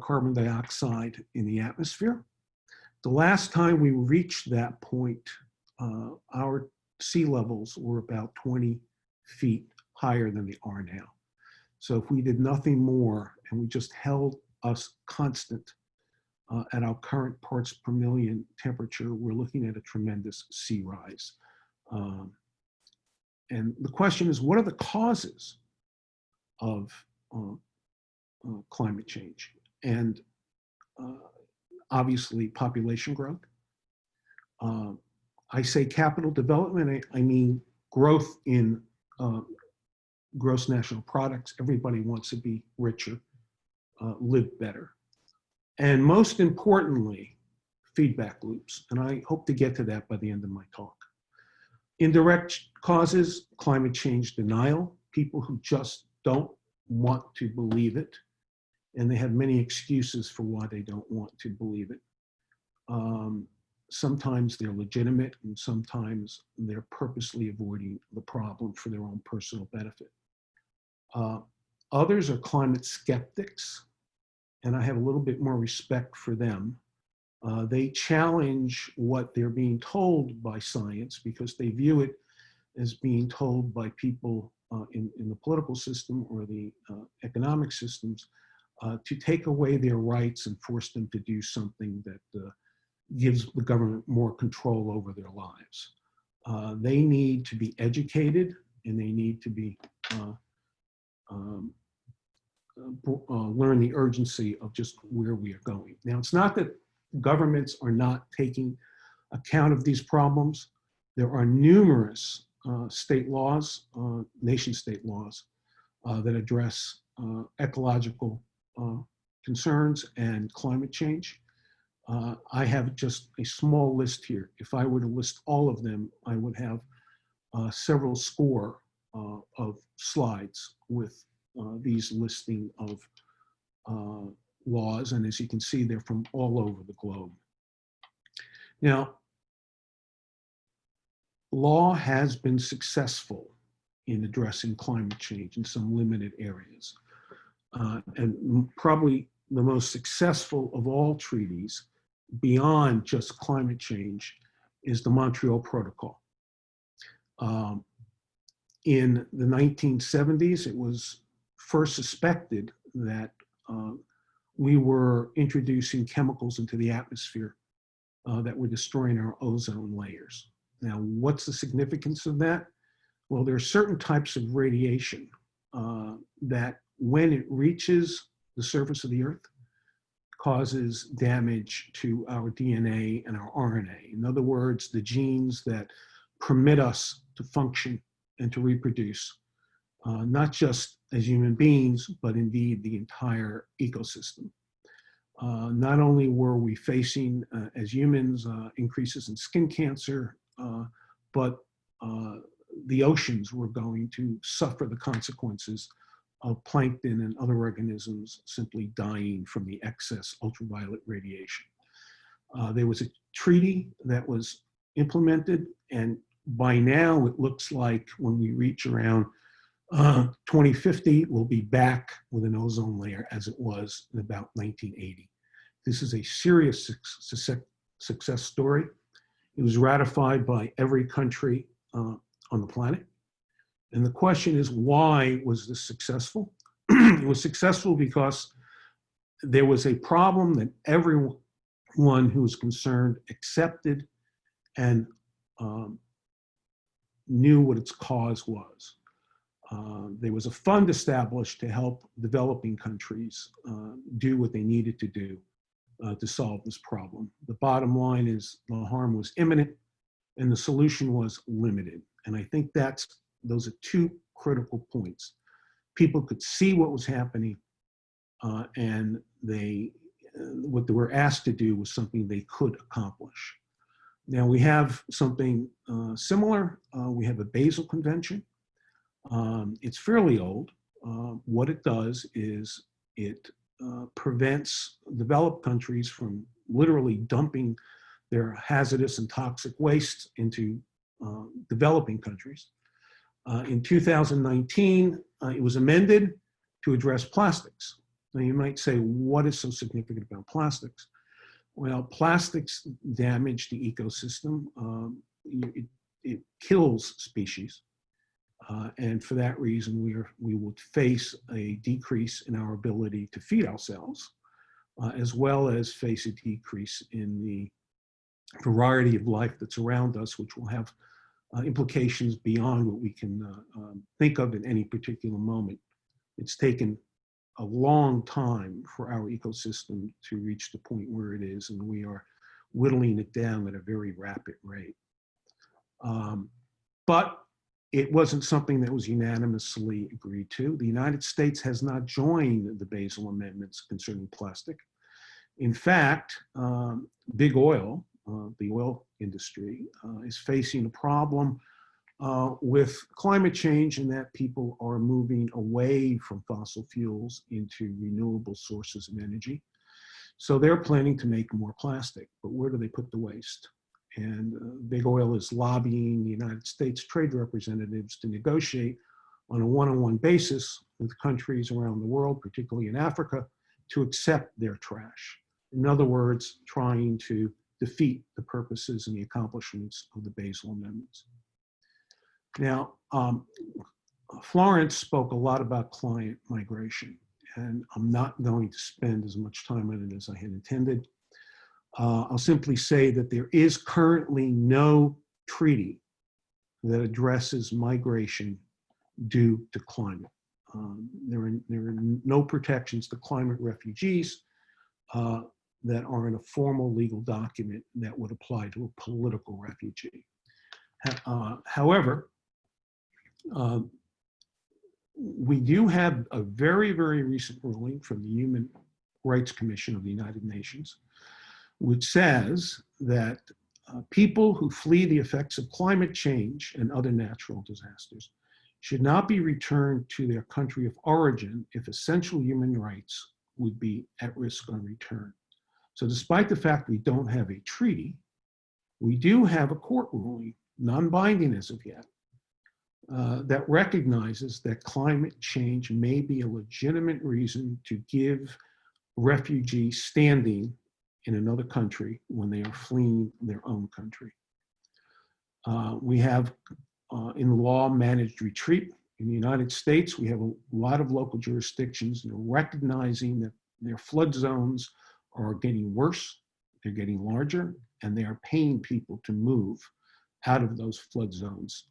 carbon dioxide in the atmosphere. The last time we reached that point, our sea levels were about 20 feet higher than they are now. So if we did nothing more and we just held us constant at our current parts per million temperature, we're looking at a tremendous sea rise. And the question is, what are the causes of climate change? And obviously population growth. I say capital development, I mean growth in gross national products. Everybody wants to be richer, live better. And most importantly, feedback loops. And I hope to get to that by the end of my talk. Indirect causes, climate change denial, people who just don't want to believe it, and they have many excuses for why they don't want to believe it. Sometimes they're legitimate, and sometimes they're purposely avoiding the problem for their own personal benefit. Others are climate skeptics, and I have a little bit more respect for them. They challenge what they're being told by science because they view it as being told by people in the political system or the economic systems to take away their rights and force them to do something that gives the government more control over their lives. They need to be educated, and they need to be learn the urgency of just where we are going. Now, it's not that governments are not taking account of these problems. There are numerous state laws, nation-state laws, that address ecological concerns and climate change. I have just a small list here. If I were to list all of them, I would have several score of slides with these listing of laws. And as you can see, they're from all over the globe. Now, law has been successful in addressing climate change in some limited areas. And probably the most successful of all treaties beyond just climate change is the Montreal Protocol. In the 1970s, it was first suspected that we were introducing chemicals into the atmosphere that were destroying our ozone layers. Now, what's the significance of that? Well, there are certain types of radiation that when it reaches the surface of the Earth, causes damage to our DNA and our RNA. In other words, the genes that permit us to function and to reproduce, not just as human beings, but indeed the entire ecosystem. Not only were we facing, as humans, increases in skin cancer, but the oceans were going to suffer the consequences of plankton and other organisms simply dying from the excess ultraviolet radiation. There was a treaty that was implemented, and by now it looks like when we reach around 2050, we'll be back with an ozone layer as it was in about 1980. This is a serious success story. It was ratified by every country on the planet. And the question is, why was this successful? It was successful because there was a problem that everyone who was concerned accepted and knew what its cause was. There was a fund established to help developing countries do what they needed to do to solve this problem. The bottom line is the harm was imminent and the solution was limited. And I think those are two critical points. People could see what was happening, and what they were asked to do was something they could accomplish. Now we have something similar. We have a Basel Convention. It's fairly old. What it does is it prevents developed countries from literally dumping their hazardous and toxic waste into developing countries. In 2019, it was amended to address plastics. Now you might say, what is so significant about plastics? Well, plastics damage the ecosystem. It kills species. And for that reason, we would face a decrease in our ability to feed ourselves, as well as face a decrease in the variety of life that's around us, which will have implications beyond what we can think of in any particular moment. It's taken a long time for our ecosystem to reach the point where it is, and we are whittling it down at a very rapid rate. But it wasn't something that was unanimously agreed to. The United States has not joined the Basel Amendments concerning plastic. In fact, big oil, the oil industry, is facing a problem with climate change and that people are moving away from fossil fuels into renewable sources of energy. So they're planning to make more plastic, but where do they put the waste? And Big Oil is lobbying the United States trade representatives to negotiate on a one-on-one basis with countries around the world, particularly in Africa, to accept their trash. In other words, trying to defeat the purposes and the accomplishments of the Basel Amendments. Now, Florence spoke a lot about client migration, and I'm not going to spend as much time on it as I had intended. I'll simply say that there is currently no treaty that addresses migration due to climate. There are no protections to climate refugees that are in a formal legal document that would apply to a political refugee. However, we do have a very, very recent ruling from the Human Rights Commission of the United Nations, which says that people who flee the effects of climate change and other natural disasters should not be returned to their country of origin if essential human rights would be at risk on return. So despite the fact we don't have a treaty, we do have a court ruling, non-binding as of yet, that recognizes that climate change may be a legitimate reason to give refugees standing in another country when they are fleeing their own country. We have in law managed retreat. In the United States, we have a lot of local jurisdictions that are recognizing that their flood zones are getting worse, they're getting larger, and they are paying people to move out of those flood zones.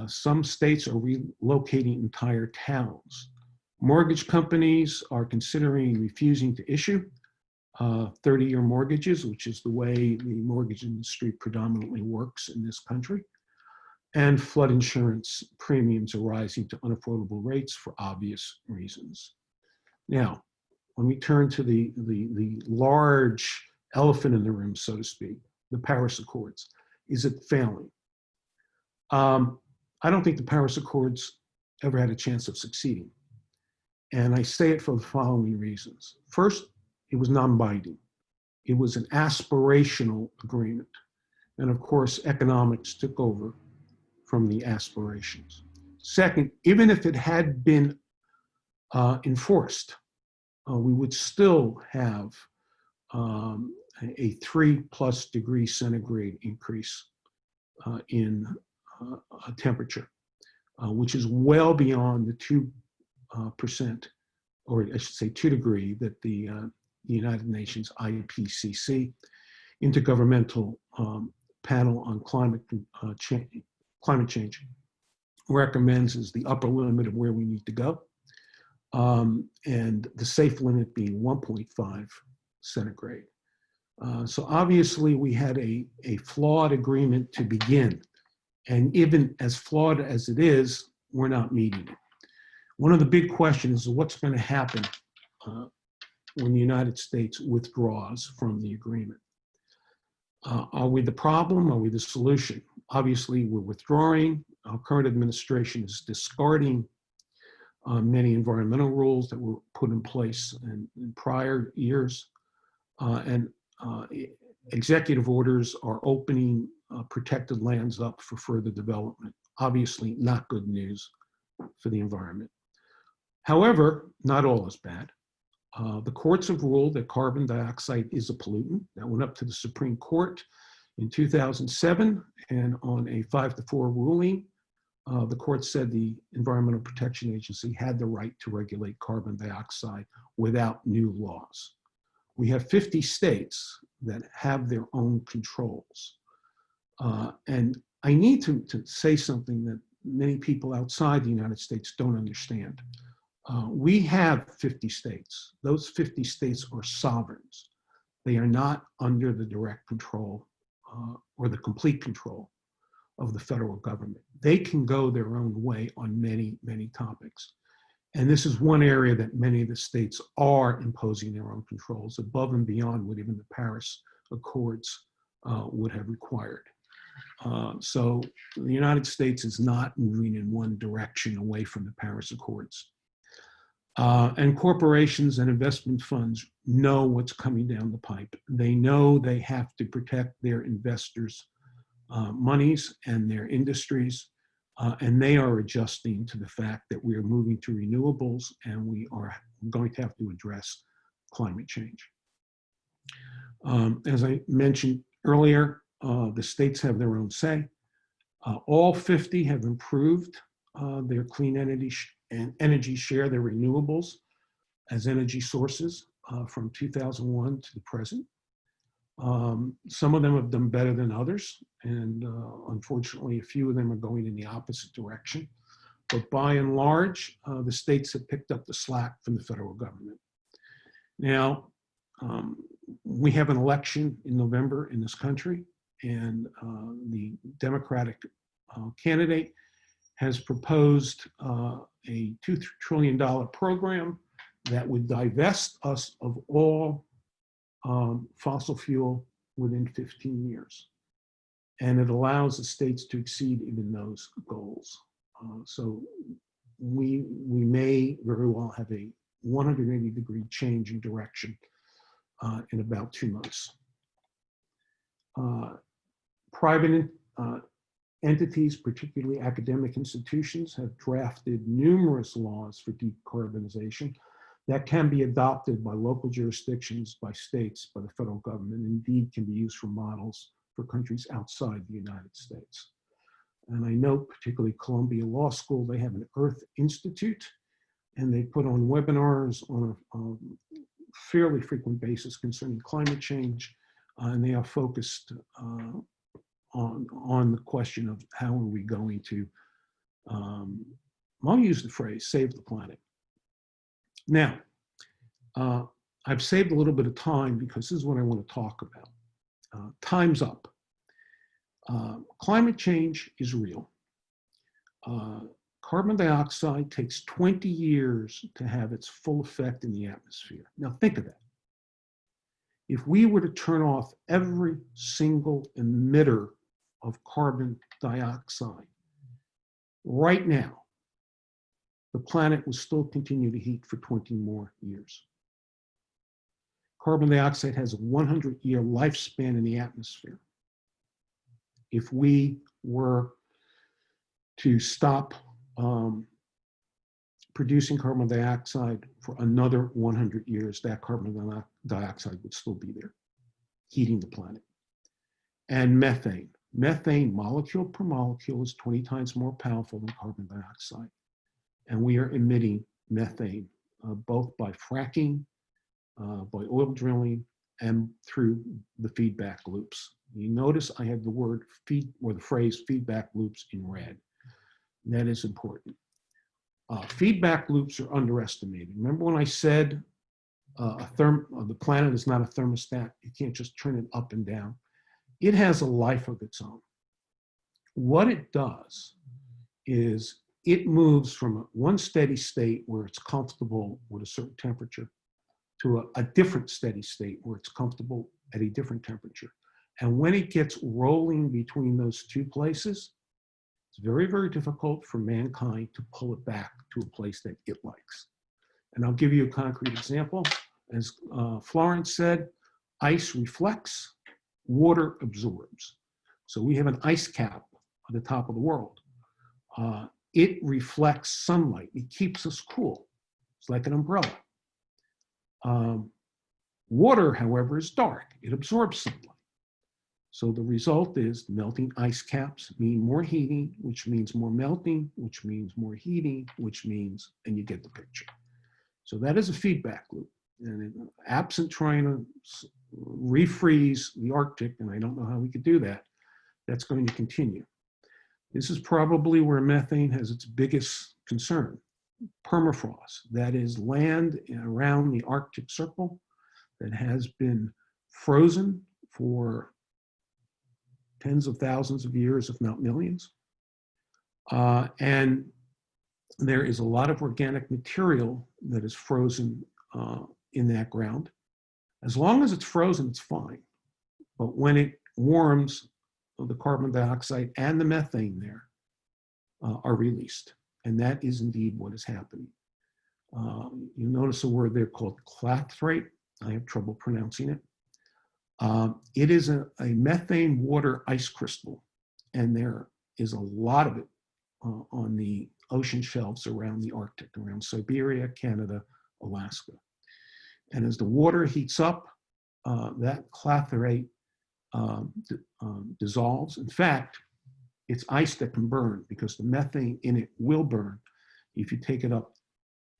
Some states are relocating entire towns. Mortgage companies are considering refusing to issue 30-year mortgages, which is the way the mortgage industry predominantly works in this country. And flood insurance premiums are rising to unaffordable rates for obvious reasons. Now, let me turn to the large elephant in the room, so to speak, the Paris Accords. Is it failing? I don't think the Paris Accords ever had a chance of succeeding. And I say it for the following reasons. First, it was non-binding. It was an aspirational agreement. And of course, economics took over from the aspirations. Second, even if it had been enforced, we would still have a 3+ degrees centigrade increase in temperature, which is well beyond the 2%, or I should say 2 degree, that the United Nations IPCC, Intergovernmental Panel on Climate Change, recommends as the upper limit of where we need to go, and the safe limit being 1.5 centigrade. So obviously we had a flawed agreement to begin, and even as flawed as it is, we're not meeting it. One of the big questions is what's going to happen when the United States withdraws from the agreement. Are we the problem? Are we the solution? Obviously, we're withdrawing. Our current administration is discarding many environmental rules that were put in place in prior years. And executive orders are opening protected lands up for further development. Obviously, not good news for the environment. However, not all is bad. The courts have ruled that carbon dioxide is a pollutant. That went up to the Supreme Court in 2007, and on a 5-4 ruling, the court said the Environmental Protection Agency had the right to regulate carbon dioxide without new laws. We have 50 states that have their own controls. And I need to say something that many people outside the United States don't understand. We have 50 states. Those 50 states are sovereigns. They are not under the direct control or the complete control of the federal government. They can go their own way on many, many topics. And this is one area that many of the states are imposing their own controls above and beyond what even the Paris Accords would have required. So the United States is not moving in one direction away from the Paris Accords. And corporations and investment funds know what's coming down the pipe. They know they have to protect their investors' monies and their industries, and they are adjusting to the fact that we are moving to renewables and we are going to have to address climate change. As I mentioned earlier, the states have their own say. All 50 have improved their clean energy share, their renewables as energy sources from 2001 to the present. Some of them have done better than others, and unfortunately, a few of them are going in the opposite direction. But by and large, the states have picked up the slack from the federal government. Now, we have an election in November in this country, and the Democratic candidate has proposed a $2 trillion program that would divest us of all fossil fuel within 15 years. And it allows the states to exceed even those goals. So we may very well have a 180-degree change in direction in about 2 months. Private entities, particularly academic institutions, have drafted numerous laws for decarbonization that can be adopted by local jurisdictions, by states, by the federal government, indeed can be used for models for countries outside the United States. And I know particularly Columbia Law School, they have an Earth Institute, and they put on webinars on a fairly frequent basis concerning climate change, and they are focused on the question of how are we going to, I'll use the phrase, save the planet. Now, I've saved a little bit of time because this is what I want to talk about. Time's up. Climate change is real. Carbon dioxide takes 20 years to have its full effect in the atmosphere. Now think of that. If we were to turn off every single emitter of carbon dioxide right now, the planet will still continue to heat for 20 more years. Carbon dioxide has a 100-year lifespan in the atmosphere. If we were to stop producing carbon dioxide for another 100 years, that carbon dioxide would still be there, heating the planet. And methane. Methane, molecule per molecule, is 20 times more powerful than carbon dioxide. And we are emitting methane, both by fracking, by oil drilling, and through the feedback loops. You notice I have the word the phrase feedback loops in red. That is important. Feedback loops are underestimated. Remember when I said the planet is not a thermostat? You can't just turn it up and down. It has a life of its own. What it does is it moves from one steady state where it's comfortable with a certain temperature to a different steady state where it's comfortable at a different temperature. And when it gets rolling between those two places, it's very, very difficult for mankind to pull it back to a place that it likes. And I'll give you a concrete example. As Florence said, ice reflects, water absorbs. So we have an ice cap at the top of the world. It reflects sunlight. It keeps us cool. It's like an umbrella. Water, however, is dark. It absorbs sunlight. So the result is melting ice caps mean more heating, which means more melting, which means more heating, which means, and you get the picture. So that is a feedback loop. And absent trying to refreeze the Arctic, and I don't know how we could do that, that's going to continue. This is probably where methane has its biggest concern. Permafrost, that is land around the Arctic Circle that has been frozen for tens of thousands of years, if not millions. And there is a lot of organic material that is frozen in that ground. As long as it's frozen, it's fine. But when it warms the carbon dioxide and the methane there are released. And that is indeed what is happening. You notice a word there called clathrate. I have trouble pronouncing it. It is a methane water ice crystal, and there is a lot of it on the ocean shelves around the Arctic, around Siberia, Canada, Alaska. And as the water heats up, that clathrate dissolves. In fact, it's ice that can burn because the methane in it will burn if you take it up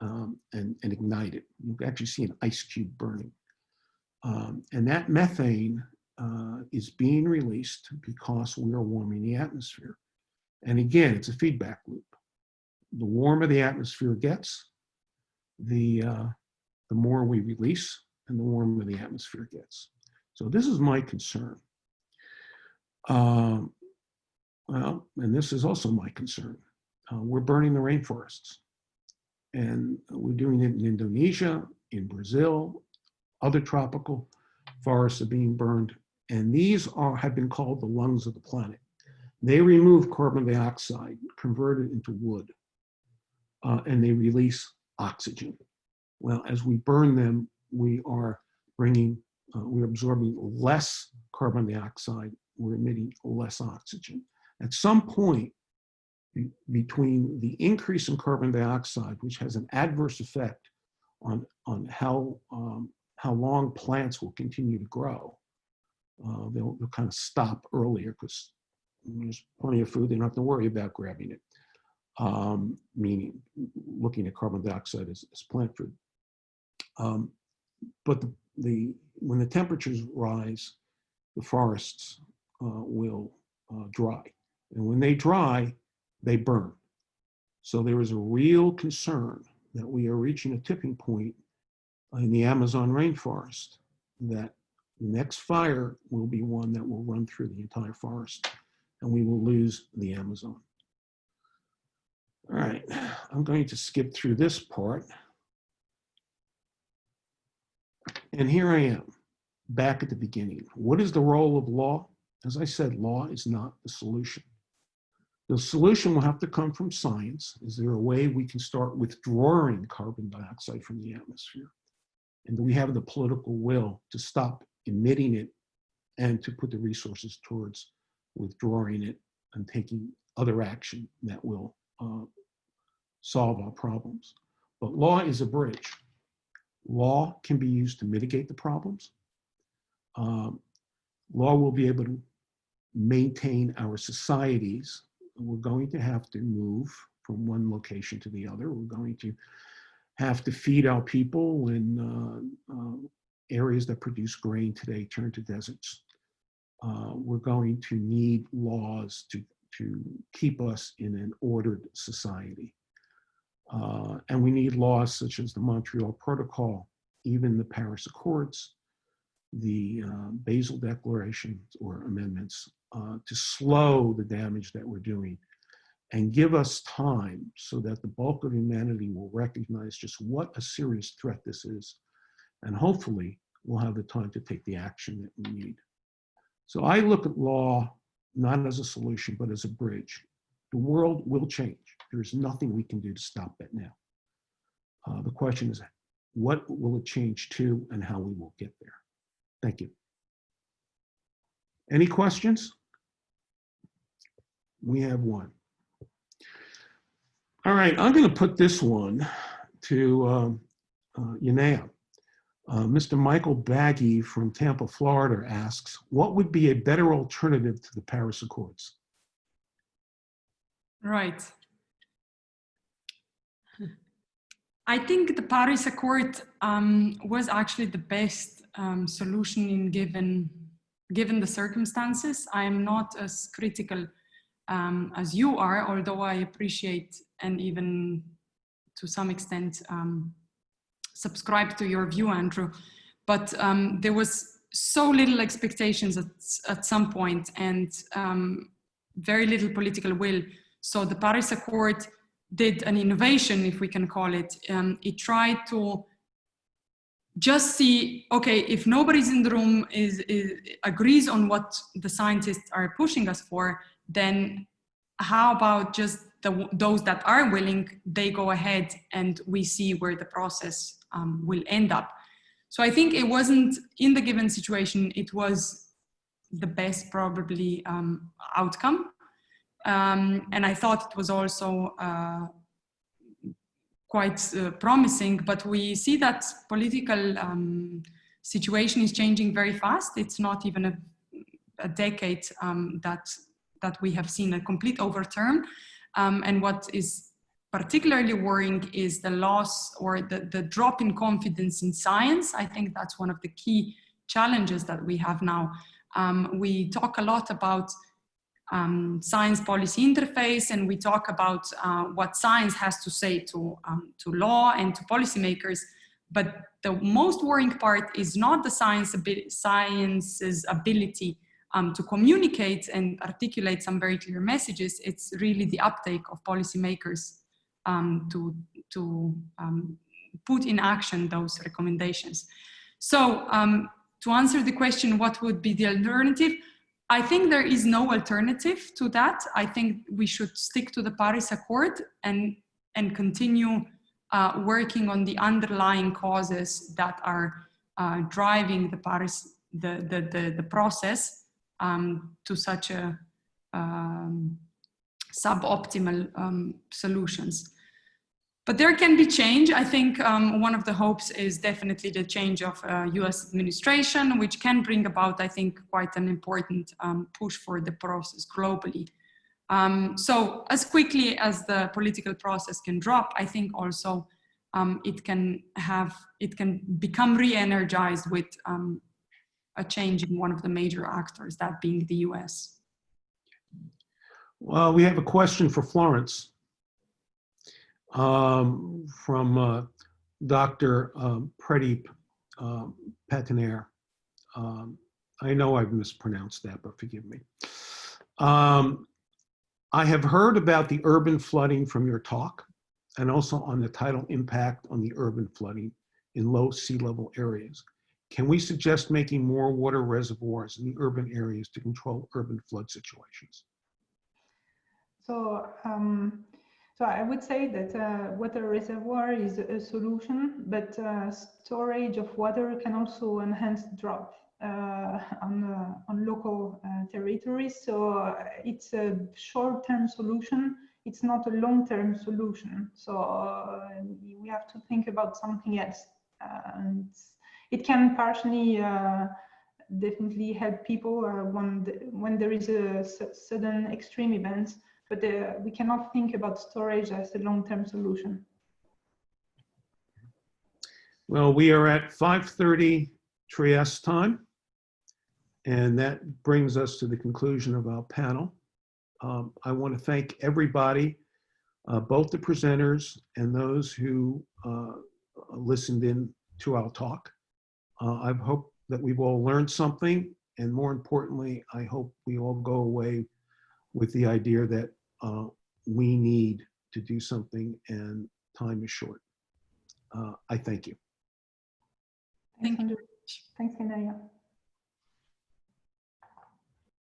and ignite it. You can actually see an ice cube burning. And that methane is being released because we are warming the atmosphere. And again, it's a feedback loop. The warmer the atmosphere gets, the more we release, and the warmer the atmosphere gets. So this is my concern. Well, and this is also my concern. We're burning the rainforests. And we're doing it in Indonesia, in Brazil, other tropical forests are being burned. And these have been called the lungs of the planet. They remove carbon dioxide, convert it into wood, and they release oxygen. Well, as we burn them, we are we're absorbing less carbon dioxide, we're emitting less oxygen. At some point, between the increase in carbon dioxide, which has an adverse effect on how long plants will continue to grow, they'll kind of stop earlier because there's plenty of food, they don't have to worry about grabbing it, meaning looking at carbon dioxide as plant food. But when the temperatures rise, the forests will dry. And when they dry, they burn. So there is a real concern that we are reaching a tipping point in the Amazon rainforest, that the next fire will be one that will run through the entire forest and we will lose the Amazon. All right, I'm going to skip through this part. And here I am, back at the beginning. What is the role of law? As I said, law is not the solution. The solution will have to come from science. Is there a way we can start withdrawing carbon dioxide from the atmosphere? And do we have the political will to stop emitting it and to put the resources towards withdrawing it and taking other action that will solve our problems? But law is a bridge. Law can be used to mitigate the problems. Law will be able to maintain our societies. We're going to have to move from one location to the other. We're going to have to feed our people when areas that produce grain today turn to deserts. We're going to need laws to keep us in an ordered society. And we need laws such as the Montreal Protocol, even the Paris Accords, the Basel Declaration or amendments to slow the damage that we're doing and give us time so that the bulk of humanity will recognize just what a serious threat this is. And hopefully we'll have the time to take the action that we need. So I look at law not as a solution, but as a bridge. The world will change. There's nothing we can do to stop that now. The question is, what will it change to and how we will get there? Thank you. Any questions? We have one. All right, I'm going to put this one to Yanea. Mr. Michael Baggy from Tampa, Florida asks, what would be a better alternative to the Paris Accords? Right. I think the Paris Accord was actually the best solution in given the circumstances. I am not as critical as you are, although I appreciate and even to some extent subscribe to your view, Andrew. But there was so little expectations at some point and very little political will. So the Paris Accord did an innovation, if we can call it. It tried to just see, okay, if nobody's in the room agrees on what the scientists are pushing us for, then how about just those that are willing, they go ahead and we see where the process will end up. So I think it wasn't, in the given situation, it was the best probably outcome. And I thought it was also quite promising, but we see that political situation is changing very fast. It's not even a decade that we have seen a complete overturn. And what is particularly worrying is the loss or the drop in confidence in science. I think that's one of the key challenges that we have now. We talk a lot about science policy interface, and we talk about what science has to say to law and to policymakers. But the most worrying part is not the science's ability to communicate and articulate some very clear messages. It's really the uptake of policymakers to put in action those recommendations. So to answer the question, what would be the alternative? I think there is no alternative to that. I think we should stick to the Paris Accord and continue working on the underlying causes that are driving the process to such a suboptimal solutions. But there can be change. I think one of the hopes is definitely the change of US administration, which can bring about, I think, quite an important push for the process globally. So as quickly as the political process can drop, I think also it can become re-energized with a change in one of the major actors, that being the US. Well, we have a question for Florence from Dr. Pradeep Patanair. I know I've mispronounced that, but forgive me. I have heard about the urban flooding from your talk, and also on the tidal impact on the urban flooding in low sea level areas. Can we suggest making more water reservoirs in the urban areas to control urban flood situations? So I would say that water reservoir is a solution, but storage of water can also enhance drought on local territories. So it's a short-term solution. It's not a long-term solution. So we have to think about something else. And it can partially definitely help people when there is a sudden extreme event. But we cannot think about storage as a long-term solution. Well, we are at 5:30 Trieste time, and that brings us to the conclusion of our panel. I want to thank everybody, both the presenters and those who listened in to our talk. I hope that we've all learned something, and more importantly, I hope we all go away with the idea that we need to do something and time is short. I thank you. Thanks, Inaya.